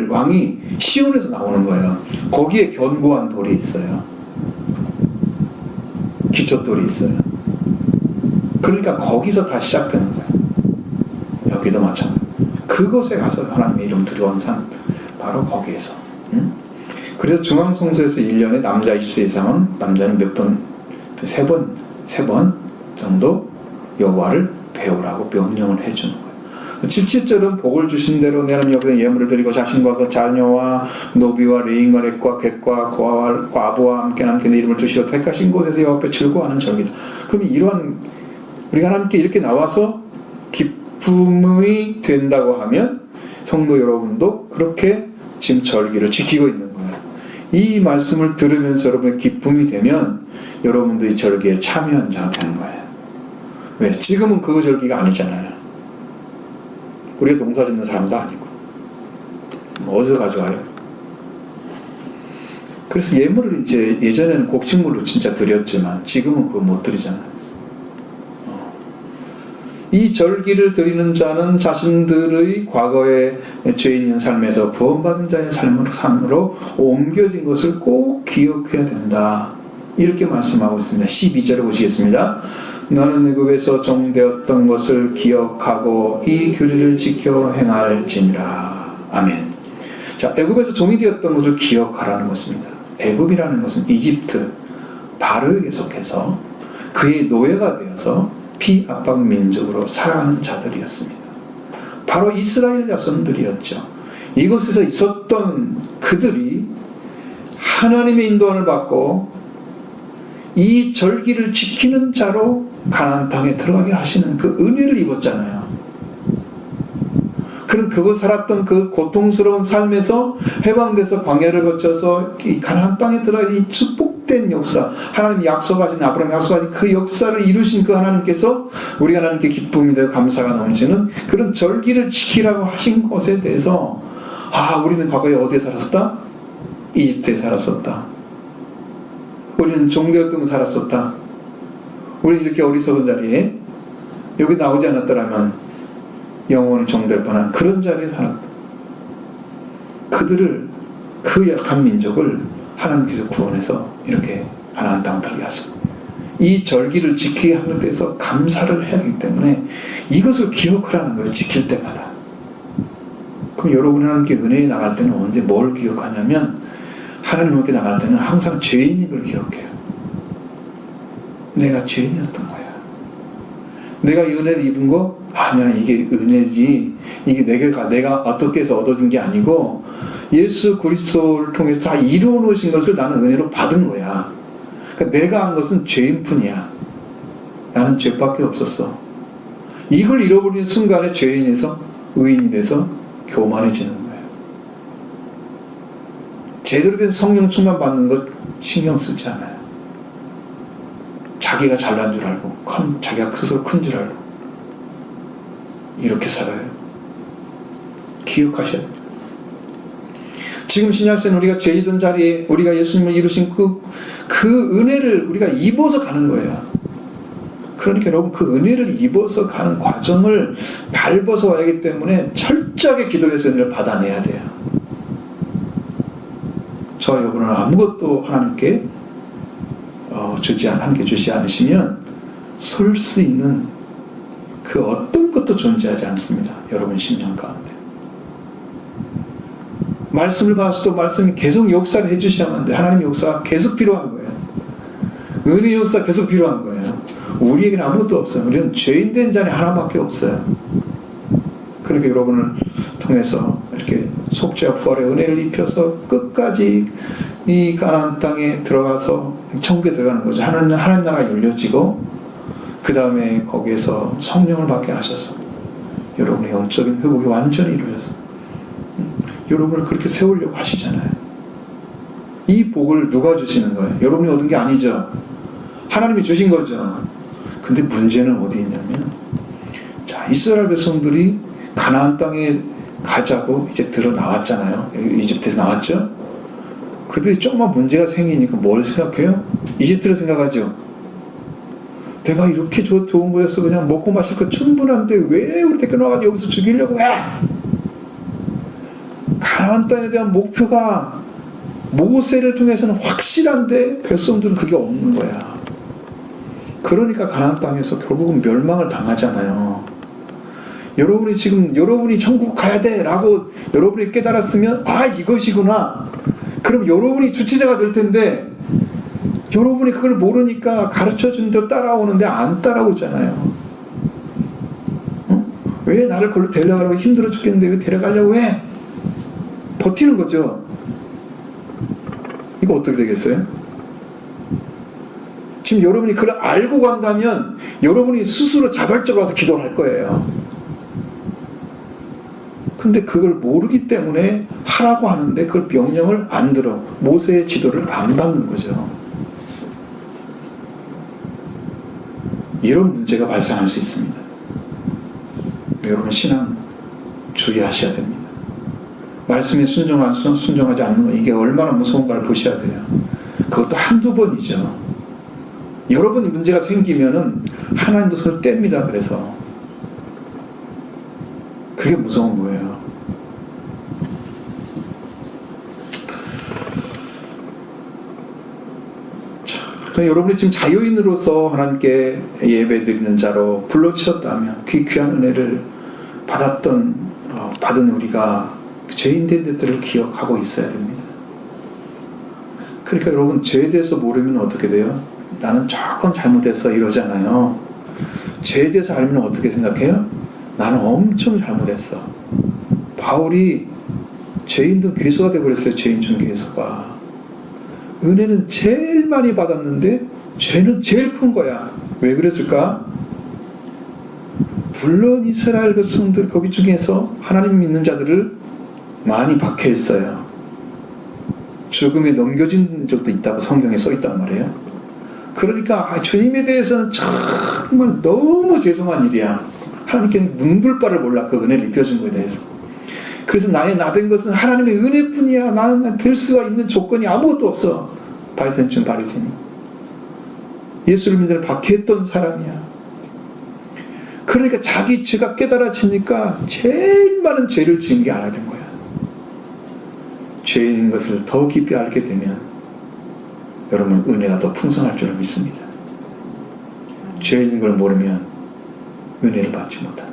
왕이 시온에서 나오는 거예요. 거기에 견고한 돌이 있어요. 기초돌이 있어요. 그러니까 거기서 다 시작되는 거예요. 여기도 마찬가지. 그곳에 가서 하나님의 이름 들어온 산, 바로 거기에서. 그래서 중앙성소에서 1년에 남자 20세 이상은, 남자는 몇 번, 세 번 정도 여호와를 배우라고 명령을 해주는 거예요. 17절은 복을 주신 대로 내는 여기서 예물을 드리고 자신과 그 자녀와 노비와 레인과 렉과 객과 과부와 함께 남게 내 이름을 두시어 택하신 곳에서 여호와 앞에 즐거워하는 절기다. 그럼 이러한 우리가 하나님께 이렇게 나와서 기쁨이 된다고 하면 성도 여러분도 그렇게 지금 절기를 지키고 있는 거예요. 이 말씀을 들으면서 여러분의 기쁨이 되면 여러분도 이 절기에 참여한 자가 되는 거예요. 왜? 지금은 그 절기가 아니잖아요. 우리가 농사 짓는 사람도 아니고 어디서 가져와요? 그래서 예물을 이제 예전에는 곡식물로 진짜 드렸지만 지금은 그거 못 드리잖아요. 이 절기를 드리는 자는 자신들의 과거의 죄 있는 삶에서 구원받은 자의 삶으로 옮겨진 것을 꼭 기억해야 된다. 이렇게 말씀하고 있습니다. 12절에 보시겠습니다. 너는 애굽에서 종되었던 것을 기억하고 이 규례를 지켜 행할지니라. 아멘. 자, 애굽에서 종이 되었던 것을 기억하라는 것입니다. 애굽이라는 것은 이집트 바로에게 속해서 그의 노예가 되어서 피압박 민족으로 살아가는 자들이었습니다. 바로 이스라엘 자손들이었죠. 이곳에서 있었던 그들이 하나님의 인도함을 받고 이 절기를 지키는 자로 가나안 땅에 들어가게 하시는 그 은혜를 입었잖아요. 그럼 그곳 살았던 그 고통스러운 삶에서 해방돼서 광야를 거쳐서 이 가나안 땅에 들어가 이 축복된 역사, 하나님이 약속하신, 아브라함이 약속하신 그 역사를 이루신 그 하나님께서 우리 하나님께 기쁨이 되고 감사가 넘치는 그런 절기를 지키라고 하신 것에 대해서 우리는 과거에 어디에 살았었다? 이집트에 살았었다. 우리는 종되었던 거 살았었다. 우리는 이렇게 어리석은 자리에 여기 나오지 않았더라면 영원히 종될 뻔한 그런 자리에 살았다. 그들을, 그 약한 민족을 하나님께서 구원해서 이렇게 가나안 땅을 들어가게 하셨고 이 절기를 지키게 하는 것에 대해서 감사를 해야 되기 때문에 이것을 기억하라는 거예요. 지킬 때마다. 그럼 여러분이 하나님께 은혜에 나갈 때는 언제 뭘 기억하냐면 하나님께 나갈 때는 항상 죄인인 걸 기억해요. 내가 죄인이었던 거야. 내가 이 은혜를 입은 거 아니야. 이게 은혜지. 이게 내가 어떻게 해서 얻어진 게 아니고 예수 그리스도를 통해서 다 이루어 놓으신 것을 나는 은혜로 받은 거야. 그러니까 내가 한 것은 죄인뿐이야. 나는 죄밖에 없었어. 이걸 잃어버리는 순간에 죄인에서 의인이 돼서 교만해지는 거예요. 제대로 된 성령 충만 받는 것 신경 쓰지 않아요. 자기가 잘난 줄 알고 자기가 스스로 큰 줄 알고 이렇게 살아요. 기억하셔야 돼요. 지금 신약세는 우리가 죄이던 자리에 우리가 예수님을 이루신 그 은혜를 우리가 입어서 가는 거예요. 그러니까 여러분 그 은혜를 입어서 가는 과정을 밟아서 와야 하기 때문에 철저하게 기도해서 은혜를 받아내야 돼요. 저와 여러분은 아무것도 하나님께 하나님께 주지 않으시면 설 수 있는 그 어떤 것도 존재하지 않습니다. 여러분 심령 가운데. 말씀을 봐서도 말씀이 계속 역사를 해주셔야만 돼. 하나님의 역사가 계속 필요한 거예요. 은혜의 역사가 계속 필요한 거예요. 우리에게는 아무것도 없어요. 우리는 죄인된 자리 하나밖에 없어요. 그러니까 여러분을 통해서 이렇게 속죄와 부활의 은혜를 입혀서 끝까지 이 가나안 땅에 들어가서 천국에 들어가는 거죠. 하나님 나라가 열려지고 그 다음에 거기에서 성령을 받게 하셔서 여러분의 영적인 회복이 완전히 이루어져서 여러분을 그렇게 세우려고 하시잖아요. 이 복을 누가 주시는 거예요? 여러분이 얻은 게 아니죠. 하나님이 주신 거죠. 근데 문제는 어디 있냐면 이스라엘 백성들이 가나안 땅에 가자고 이제 들어 나왔잖아요. 이집트에서 나왔죠. 그들이 조금만 문제가 생기니까 뭘 생각해요? 이집트를 생각하죠. 내가 이렇게 좋은 거였어. 그냥 먹고 마실 거 충분한데 왜 우리 데리고 나와가지고 여기서 죽이려고 해? 가나안 땅에 대한 목표가 모세를 통해서는 확실한데 백성들은 그게 없는 거야. 그러니까 가나안 땅에서 결국은 멸망을 당하잖아요. 여러분이 천국 가야 돼 라고 여러분이 깨달았으면 이것이구나. 그럼 여러분이 주체자가 될 텐데 여러분이 그걸 모르니까 가르쳐준 대로 따라오는데 안 따라오잖아요. 왜 나를 걸로 데려가려고 힘들어 죽겠는데 왜 데려가려고 해? 버티는 거죠. 이거 어떻게 되겠어요? 지금 여러분이 그걸 알고 간다면 여러분이 스스로 자발적으로 와서 기도를 할 거예요. 근데 그걸 모르기 때문에 하라고 하는데 그걸 명령을 안 들어. 모세의 지도를 안 받는 거죠. 이런 문제가 발생할 수 있습니다. 여러분 신앙 주의하셔야 됩니다. 말씀에 순종하지 않는 거 이게 얼마나 무서운가를 보셔야 돼요. 그것도 한두 번이죠. 여러 번 문제가 생기면은 하나님도 손을 뗍니다. 그래서 그게 무서운 거예요. 자, 여러분이 지금 자유인으로서 하나님께 예배드리는 자로 불러주셨다면 그 귀한 은혜를 받은 우리가 죄인된 데들을 기억하고 있어야 됩니다. 그러니까 여러분 죄에 대해서 모르면 어떻게 돼요? 나는 조금 잘못했어 이러잖아요. 죄에 대해서 알면 어떻게 생각해요? 나는 엄청 잘못했어. 바울이 죄인된 괴수가 되어버렸어요. 죄인 중 괴수가. 은혜는 제일 많이 받았는데 죄는 제일 큰 거야. 왜 그랬을까? 물론 이스라엘 백성들 거기 중에서 하나님 믿는 자들을 많이 박해했어요. 죽음에 넘겨진 적도 있다고 성경에 써있단 말이에요. 그러니까 주님에 대해서는 정말 너무 죄송한 일이야. 하나님께는 문불바를 몰라. 그 은혜를 입혀준 거에 대해서. 그래서 나의 나된 것은 하나님의 은혜뿐이야. 나는 될 수가 있는 조건이 아무것도 없어. 바리새인 중 바리새인. 예수를 믿는 자를 박해했던 사람이야. 그러니까 자기 죄가 깨달아지니까 제일 많은 죄를 지은 게 알아야 된 거야. 죄인인 것을 더 깊이 알게 되면 여러분 은혜가 더 풍성할 줄을 믿습니다. 죄인인 걸 모르면 은혜를 받지 못합니다.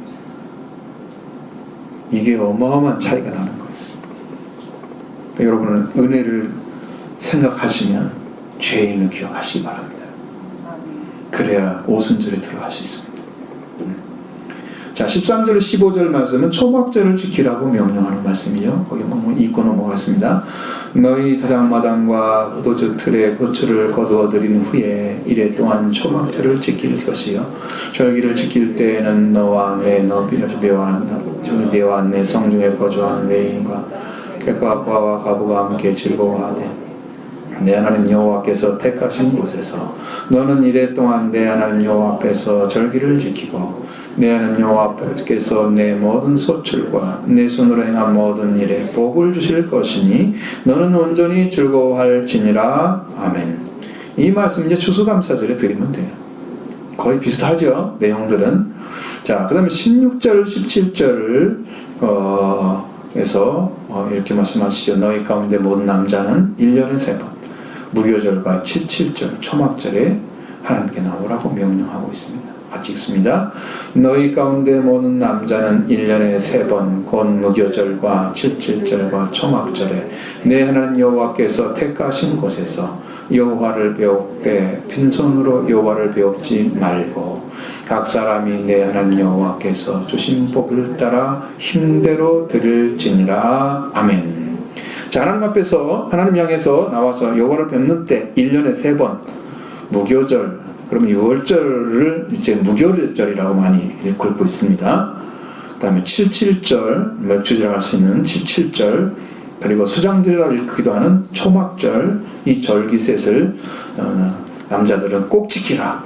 이게 어마어마한 차이가 나는 거예요. 그러니까 여러분은 은혜를 생각하시면 죄인을 기억하시기 바랍니다. 그래야 오순절에 들어갈 수 있습니다. 자, 13절 15절 말씀은 초막절을 지키라고 명령하는 말씀이요. 거기 읽고 넘어가겠습니다. 너희 다장마당과 포도주 틀에 고추를 거두어 들인 후에 이래 동안 초막절을 지킬 것이요. 절기를 지킬 때에는 너와 내 성중에 거주하는 레인과 객과 과와 가부가 함께 즐거워하되 내 하나님 여호와께서 택하신 곳에서 너는 이래 동안 내 하나님 여호와 앞에서 절기를 지키고 내 하나님 여호와께서 내 모든 소출과 내 손으로 행한 모든 일에 복을 주실 것이니 너는 온전히 즐거워할지니라. 아멘. 이 말씀 이제 추수감사절에 드리면 돼요. 거의 비슷하죠, 내용들은. 자, 그 다음에 16절 17절을 에서 이렇게 말씀하시죠. 너희 가운데 모든 남자는 1년에 3번 무교절과 77절 초막절에 하나님께 나오라고 명령하고 있습니다. 같이 읽습니다. 너희 가운데 모든 남자는 1년에 3번 곧 무교절과 77절과 초막절에 내 하나님 여호와께서 택하신 곳에서 여호와를 배웁되 빈손으로 여호와를 배웁지 말고 각 사람이 내 하나님 여호와께서 주신 복을 따라 힘대로 드릴지니라. 아멘. 자, 하나님 앞에서 하나님 향해서 나와서 여호와를 뵙는 때 1년에 3번 무교절, 그러면 6월절을 이제 무교절이라고 많이 읽고 있습니다. 그 다음에 77절, 맥주절이라고 할 수 있는 77절, 그리고 수장절이라고 읽기도 하는 초막절, 이 절기셋을 남자들은 꼭 지키라.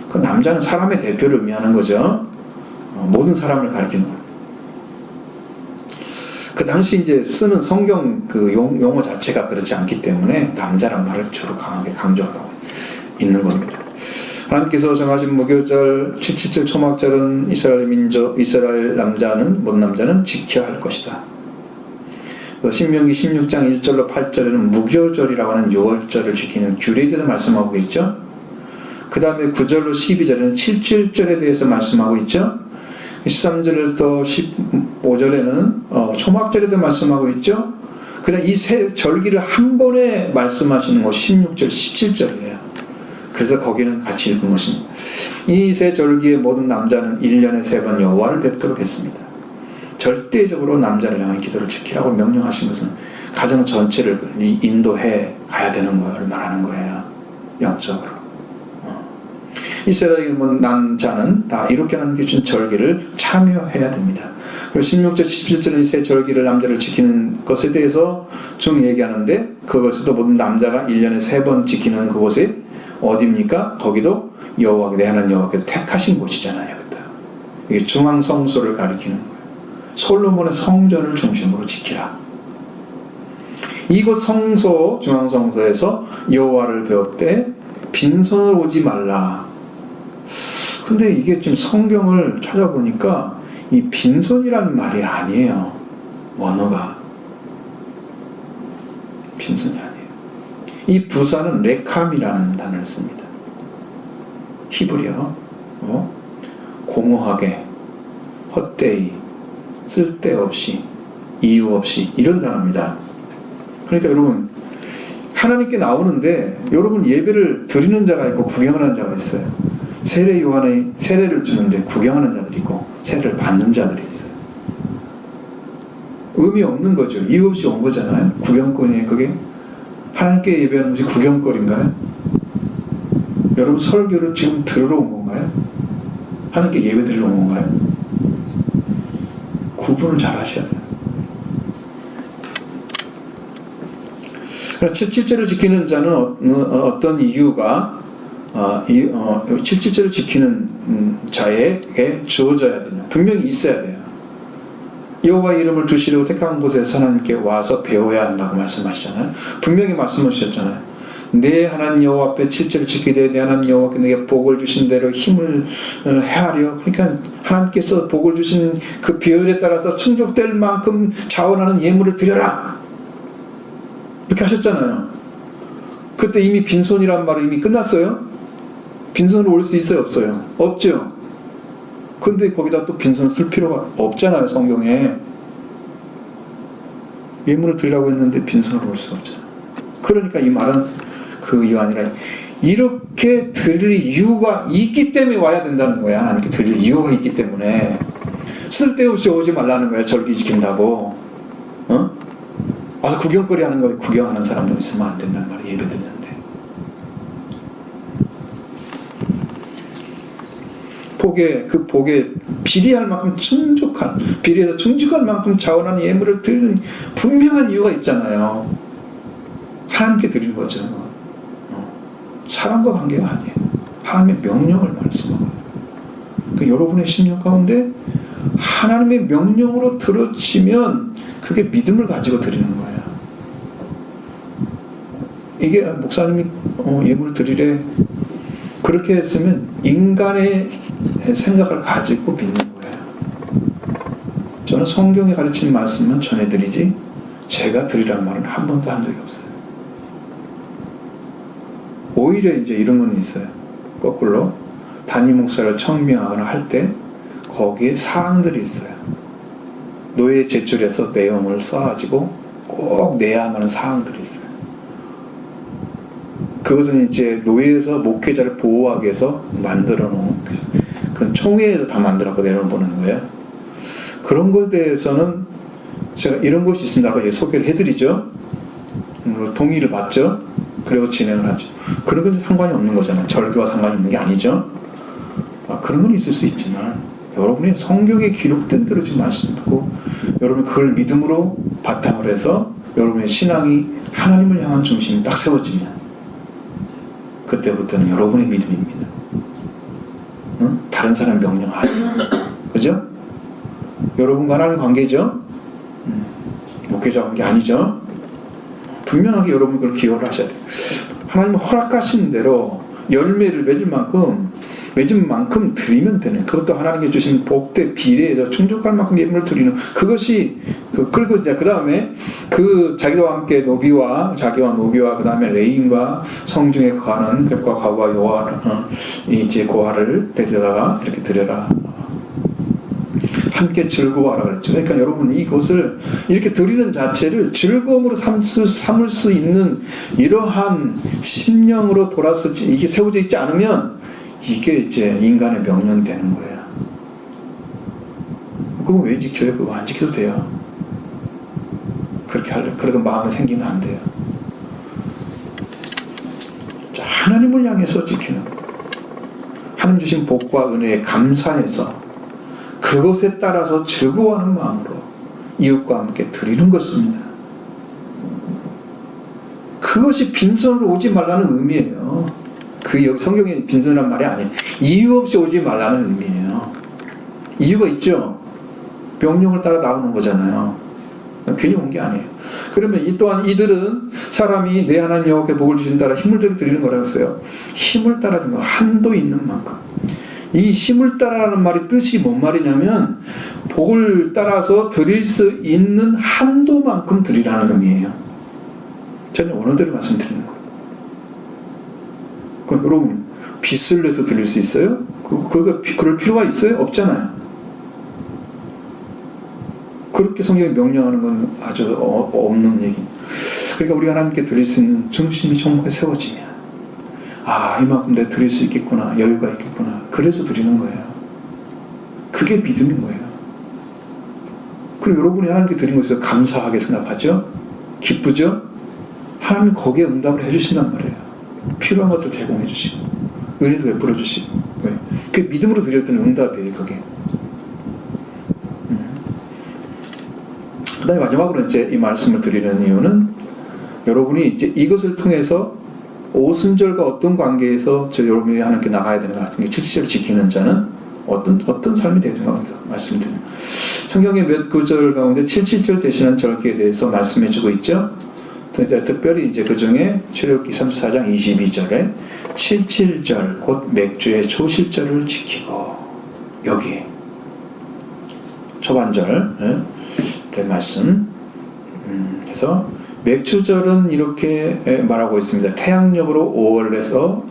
그 남자는 사람의 대표를 의미하는 거죠. 모든 사람을 가리키는 거예요. 그 당시 이제 쓰는 성경 그 용어 자체가 그렇지 않기 때문에 남자란 말을 주로 강하게 강조하고 있는 겁니다. 하나님께서 정하신 무교절 77절 초막절은 이스라엘 남자는 못 남자는 지켜야 할 것이다. 신명기 16장 1절로 8절에는 무교절이라고 하는 6월절을 지키는 규례에 대해서 말씀하고 있죠. 그 다음에 9절로 12절에는 77절에 대해서 말씀하고 있죠. 13절부터 15절에는 초막절에 대해서 말씀하고 있죠. 그냥 이 세 절기를 한 번에 말씀하시는 것이 16절, 17절이에요. 그래서 거기는 같이 읽은 것입니다. 이 세 절기의 모든 남자는 1년에 3번 여호와를 뵙도록 했습니다. 절대적으로 남자를 향한 기도를 지키라고 명령하신 것은 가정 전체를 인도해 가야 되는 걸 말하는 거예요. 영적으로. 이스라엘 남자는 다 이렇게 남겨준 절기를 참여해야 됩니다. 그리고 16절, 17절은 이 세 절기를 남자를 지키는 것에 대해서 쭉 얘기하는데 그것에도 모든 남자가 1년에 3번 지키는 그곳이 어디입니까? 거기도 여호와 내 하나님 여호와께서 택하신 곳이잖아요. 이게 중앙 성소를 가리키는 거예요. 솔로몬의 성전을 중심으로 지키라. 이곳 성소, 중앙 성소에서 여호와를 배울 때 빈손을 오지 말라. 근데 이게 지금 성경을 찾아보니까 이 빈손이라는 말이 아니에요. 원어가 빈손이 아니에요. 이 부사는 레캄이라는 단어를 씁니다. 히브리어. 공허하게, 헛되이, 쓸데없이, 이유 없이 이런 단어입니다. 그러니까 여러분 하나님께 나오는데 여러분 예배를 드리는 자가 있고 구경하는 자가 있어요. 세례 요한이 세례를 주는데 구경하는 자들이 있고 세례를 받는 자들이 있어요. 의미 없는 거죠. 이유 없이 온 거잖아요. 구경거리에 그게 하나님께 예배하는 것이 구경거리인가요? 여러분 설교를 지금 들으러 온 건가요? 하나님께 예배 드리러 온 건가요? 구분을 잘 하셔야 돼요. 77절을 지키는 자는 어떤 이유가 77절을 지키는 자에게 주어져야 되냐? 분명히 있어야 돼요. 여호와 이름을 두시려고 택한 곳에서 하나님께 와서 배워야 한다고 말씀하시잖아요. 분명히 말씀하셨잖아요. 내 하나님 여호와 앞에 7절을 지키되 내 하나님 여호와께 내게 복을 주신 대로 힘을 헤아려. 그러니까 하나님께서 복을 주신 그 비율에 따라서 충족될 만큼 자원하는 예물을 드려라. 이렇게 하셨잖아요. 그때 이미 빈손이란 말은 이미 끝났어요? 빈손으로 올 수 있어요? 없어요? 없죠? 근데 거기다 또 빈손을 쓸 필요가 없잖아요. 성경에 예물을 드리라고 했는데 빈손으로 올 수 없잖아요. 그러니까 이 말은 그 이유 아니라 이렇게 드릴 이유가 있기 때문에 와야 된다는 거야. 하나님께 드릴 이유가 있기 때문에 쓸데없이 오지 말라는 거야. 절기 지킨다고 와서 구경거리 하는 거예요. 구경하는 사람도 있으면 안 된단 말이에요. 예배 드리는데 복에 비례할 만큼 비례해서 충족할 만큼 자원하는 예물을 드리는 분명한 이유가 있잖아요. 하나님께 드리는 거죠. 사람과 관계가 아니에요. 하나님의 명령을 말씀하거든요. 그러니까 여러분의 심령 가운데 하나님의 명령으로 들어지면 그게 믿음을 가지고 드리는 거예요. 이게 목사님이 예물을 드리래 그렇게 했으면 인간의 생각을 가지고 믿는 거예요. 저는 성경에 가르치는 말씀만 전해드리지 제가 드리라는 말은 한 번도 한 적이 없어요. 오히려 이제 이런 건 있어요. 거꾸로 단임 목사를 청명하거나 할 때 거기에 사항들이 있어요. 노예 제출해서 내용을 써가지고 꼭 내야만 하는 사항들이 있어요. 그것은 이제 노예에서 목회자를 보호하기 위해서 만들어 놓은 그건 총회에서 다 만들어서 내려보는 거예요. 그런 것에 대해서는 제가 이런 것이 있습니다라고 소개를 해드리죠. 동의를 받죠. 그리고 진행을 하죠. 그런 건 상관이 없는 거잖아요. 절교와 상관이 있는 게 아니죠. 그런 건 있을 수 있지만 여러분이 성경에 기록된 대로 지금 말씀 듣고 여러분 그걸 믿음으로 바탕으로 해서 여러분의 신앙이 하나님을 향한 중심이 딱 세워지면 그때부터는 여러분의 믿음입니다. 다른 사람 명령 아니에요. 그죠? 여러분과 하나님 관계죠? 목회자가 한 게 아니죠. 분명하게 여러분 그걸 기억을 하셔야 돼요. 하나님은 허락하신 대로 열매를 맺은 만큼 드리면 되는, 그것도 하나님께 주신 복대 비례해서 충족할 만큼 예물을 드리는 그것이 그리고 이제 그 다음에 자기와 함께 자기와 노비와 그 다음에 레인과 성중에 거하는 벽과 가우와 여호와를 이제 고아를 데려다가 이렇게 드려라. 함께 즐거워하라 그랬죠. 그러니까 여러분 이것을 이렇게 드리는 자체를 즐거움으로 삼을 수 있는 이러한 심령으로 돌아서 이게 세워져 있지 않으면 이게 이제 인간의 명령이 되는 거예요. 그거 왜 지켜요? 그거 안 지켜도 돼요. 그렇게 마음이 생기면 안 돼요. 자, 하나님을 향해서 지키는, 하나님 주신 복과 은혜에 감사해서 그것에 따라서 즐거워하는 마음으로 이웃과 함께 드리는 것입니다. 그것이 빈손으로 오지 말라는 의미예요. 성경에 빈손이란 말이 아니에요. 이유 없이 오지 말라는 의미예요. 이유가 있죠. 명령을 따라 나오는 거잖아요. 괜히 온 게 아니에요. 그러면 이 또한 이들은 사람이 내 하나님 여호와께 복을 주신 따라 힘을 들여 드리는 거라고 했어요. 힘을 따라 주는 거, 한도 있는 만큼. 이 힘을 따라라는 말이 뜻이 뭔 말이냐면 복을 따라서 드릴 수 있는 한도만큼 드리라는 의미예요. 저는 원어대로 말씀드리는 거예요. 그럼 여러분 빚을 내서 드릴 수 있어요? 그럴 필요가 있어요? 없잖아요. 그렇게 성경이 명령하는 건 아주 없는 얘기. 그러니까 우리가 하나님께 드릴 수 있는 중심이 정확하게 세워지면 이만큼 내가 드릴 수 있겠구나, 여유가 있겠구나, 그래서 드리는 거예요. 그게 믿음인 거예요. 그럼 여러분이 하나님께 드린 것에 감사하게 생각하죠? 기쁘죠? 하나님이 거기에 응답을 해주신단 말이에요. 필요한 것들 제공해 주시고 은혜도 베풀어 주시고. 왜? 그게 믿음으로 드렸던 응답이에요. 그게. 그 다음에 마지막으로 이제 이 말씀을 드리는 이유는 여러분이 이제 이것을 통해서 오순절과 어떤 관계에서 여러분이 하나님께 나가야 되는 것 같은 게 7절을 지키는 자는 어떤 삶이 되는가 해서 말씀드립니다. 성경의 몇 구절 가운데 7절 대신한 절기에 대해서 말씀해주고 있죠. 특별히 이제 그 중에 출애굽기 34장 22절에 7.7절 곧 맥주의 초실절을 지키고, 여기 초반절 말씀 그래서 맥주절은 이렇게 말하고 있습니다. 태양력으로 5월에서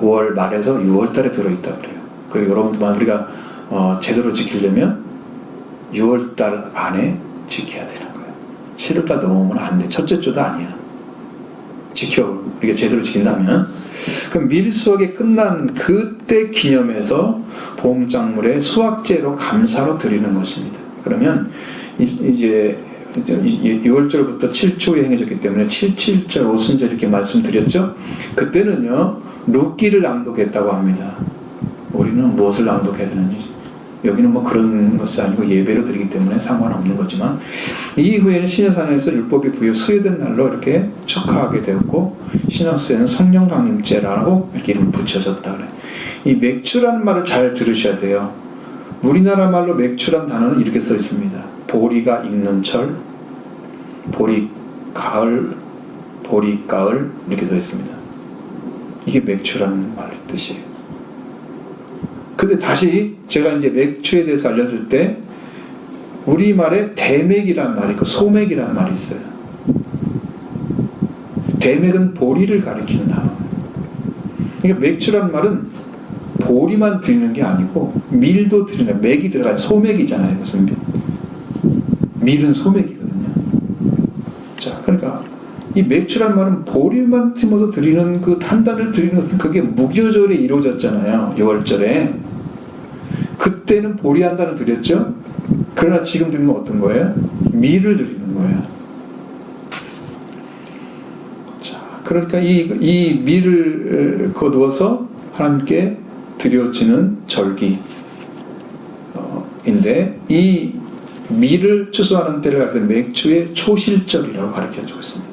5월 말에서 6월 달에 들어있다 그래요. 그리고 여러분들만 우리가 제대로 지키려면 6월 달 안에 지켜야 되는 거예요. 7월 달 넘으면 안 돼. 첫째 주도 아니야. 우리가 제대로 지킨다면. 그럼 밀수확이 끝난 그때 기념해서 봄작물의 수확제로 감사로 드리는 것입니다. 그러면 이제 6월절부터 7초에 행해졌기 때문에 7.7절 오순절 이렇게 말씀드렸죠. 그때는요 룻기를 낭독했다고 합니다. 우리는 무엇을 낭독해야 되는지, 여기는 뭐 그런 것이 아니고 예배로 드리기 때문에 상관없는 거지만, 이후에는 시내산에서 율법이 부여 수여된 날로 이렇게 축하하게 되었고, 신약서에는 성령 강림제라고 이렇게 이름 붙여졌다 그래. 이 맥주라는 말을 잘 들으셔야 돼요. 우리나라 말로 맥주란 단어는 이렇게 써 있습니다. 보리가 익는 철, 보리가을 이렇게 써 있습니다. 이게 맥주라는 말 뜻이에요. 근데 다시 제가 이제 맥주에 대해서 알려줄 때 우리말에 대맥이란 말이 있고 소맥이란 말이 있어요. 대맥은 보리를 가리키는 단어. 그러니까 맥주란 말은 보리만 드리는 게 아니고 밀도 드리는, 맥이 들어가요. 소맥이잖아요. 무슨 밀은 소맥이거든요. 자, 그러니까 이 맥주란 말은 보리만 심어서 드리는 그 탄단을 드리는 것은 그게 무교절에 이루어졌잖아요. 6월절에. 그때는 보리 한 단을 드렸죠. 그러나 지금 드리면 어떤 거예요? 밀을 드리는 거예요. 자, 그러니까 이 밀을 거두어서 하나님께 드려지는 절기인데, 이 밀을 추수하는 때를 가리켜 맥주의 초실절이라고 가르쳐주고 있습니다.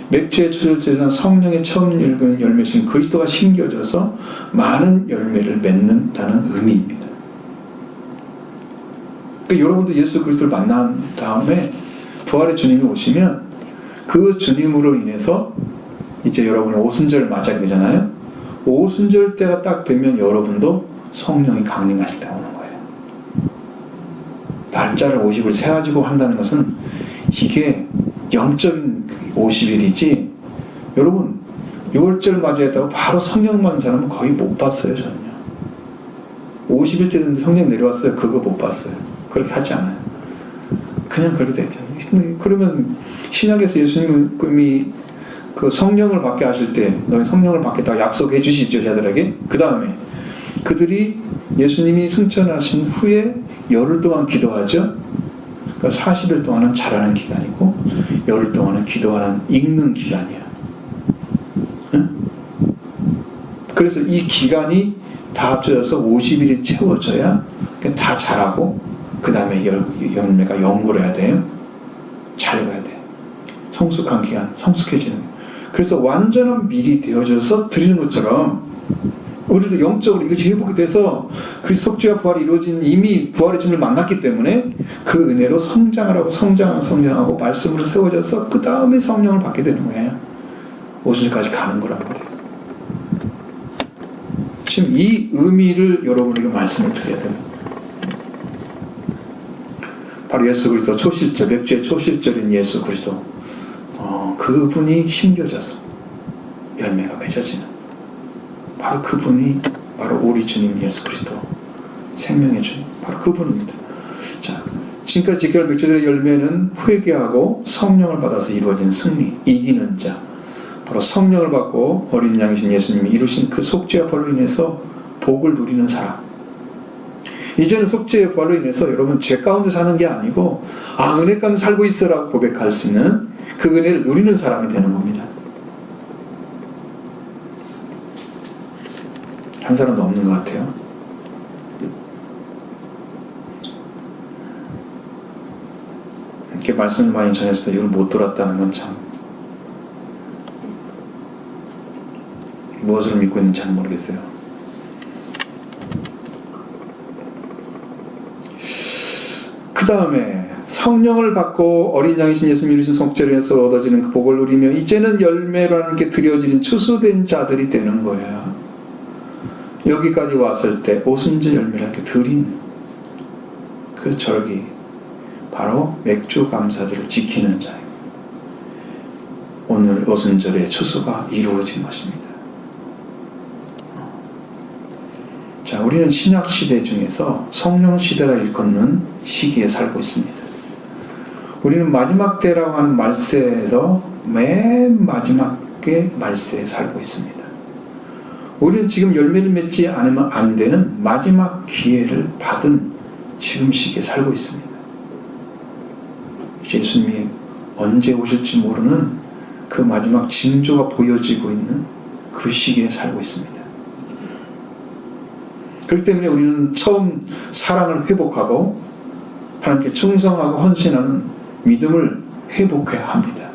맥주의 초실절은 성령의 처음 읽은 열매신 그리스도가 심겨져서 많은 열매를 맺는다는 의미입니다. 그러니까 여러분도 예수 그리스도를 만난 다음에 부활의 주님이 오시면 그 주님으로 인해서 이제 여러분이 오순절을 맞이하게 되잖아요. 오순절 때가 딱 되면 여러분도 성령이 강림하실 때 오는 거예요. 날짜를 50을 세가지고 한다는 것은 이게 영적인 50일이지, 여러분 6월절 맞이했다고 바로 성령 받는 사람은 거의 못 봤어요. 저는요. 50일째 됐는데 성령 내려왔어요. 그거 못 봤어요. 그렇게 하지 않아요. 그냥 그렇게 되죠. 그러면 신약에서 예수님이 그 성령을 받게 하실 때 너희 성령을 받겠다고 약속해 주시죠, 자들에게. 그 다음에 그들이 예수님이 승천하신 후에 열흘 동안 기도하죠. 그러니까 40일 동안은 자라는 기간이고 열흘 동안은 기도하는 읽는 기간이야. 응? 그래서 이 기간이 다 합쳐져서 50일이 채워져야 다 자라고 그 다음에 열매가 연구를 해야 돼요. 자라야 돼. 성숙한 기간, 성숙해지는 거예요. 그래서 완전한 밀이 되어져서 드리는 것처럼 우리도 영적으로 이것이 회복이 돼서 그리스도 속죄와 부활이 이루어진 이미 부활의 주님을 만났기 때문에 그 은혜로 성장하고 말씀으로 세워져서 그 다음에 성령을 받게 되는 거예요. 오순절까지 가는 거란 말이에요. 지금 이 의미를 여러분에게 말씀을 드려야 됩니다. 바로 예수 그리스도 초실절, 맥주의 초실절인 예수 그리스도, 그분이 심겨져서 열매가 맺어지는, 바로 그분이 바로 우리 주님 예수 그리스도, 생명의 주님, 바로 그분입니다. 자, 지금까지 지켜할 맥주들의 열매는 회개하고 성령을 받아서 이루어진 승리, 이기는 자, 바로 성령을 받고 어린 양이신 예수님이 이루신 그 속죄와 부활로 인해서 복을 누리는 사람. 이제는 속죄의 부활로 인해서 여러분 죄 가운데 사는 게 아니고 은혜 가운데 살고 있어라고 고백할 수 있는 그 은혜를 누리는 사람이 되는 겁니다. 한 사람도 없는 것 같아요. 이렇게 말씀을 많이 전했을 때 이걸 못 들었다는 건 참, 무엇을 믿고 있는지 잘 모르겠어요. 그 다음에 성령을 받고 어린 양이신 예수님이 이루신 속죄로 해서 얻어지는 그 복을 누리며 이제는 열매라는 게 드려지는 추수된 자들이 되는 거예요. 여기까지 왔을 때 오순절 열매라는 게 드린 그 절기, 바로 맥주 감사절을 지키는 자예요. 오늘 오순절의 추수가 이루어진 것입니다. 자, 우리는 신약 시대 중에서 성령 시대라 일컫는 시기에 살고 있습니다. 우리는 마지막 때라고 하는 말세에서 맨 마지막의 말세에 살고 있습니다. 우리는 지금 열매를 맺지 않으면 안 되는 마지막 기회를 받은 지금 시기에 살고 있습니다. 예수님이 언제 오실지 모르는 그 마지막 징조가 보여지고 있는 그 시기에 살고 있습니다. 그렇기 때문에 우리는 처음 사랑을 회복하고 하나님께 충성하고 헌신하는 믿음을 회복해야 합니다.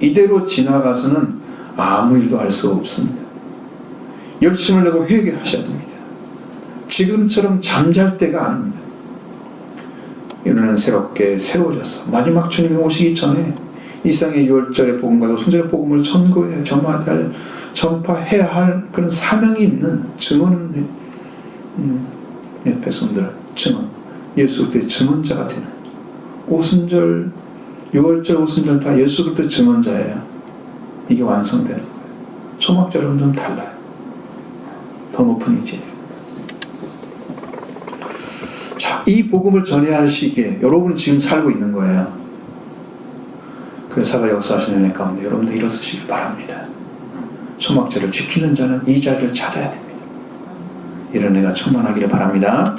이대로 지나가서는 아무 일도 할 수 없습니다. 열심을 내고 회개하셔야 됩니다. 지금처럼 잠잘 때가 아닙니다. 이는 새롭게 세워져서 마지막 주님이 오시기 전에 이 세상의 유월절의 복음과 오순절의 복음을 전파해야 할 그런 사명이 있는 증언, 백성들 증언, 예수 그리스도의 증언자가 되는, 오순절, 유월절, 오순절 다 예수 그리스도의 증언자예요. 이게 완성되는 거예요. 초막절은 좀 달라요. 더 높은 위치에 있어요. 자, 이 복음을 전해야 할 시기에 여러분은 지금 살고 있는 거예요. 그래서 사가 역사하시는 은혜 가운데 여러분도 일어서시길 바랍니다. 초막절을 지키는 자는 이 자리를 찾아야 됩니다. 이런 은혜가 충만하기를 바랍니다.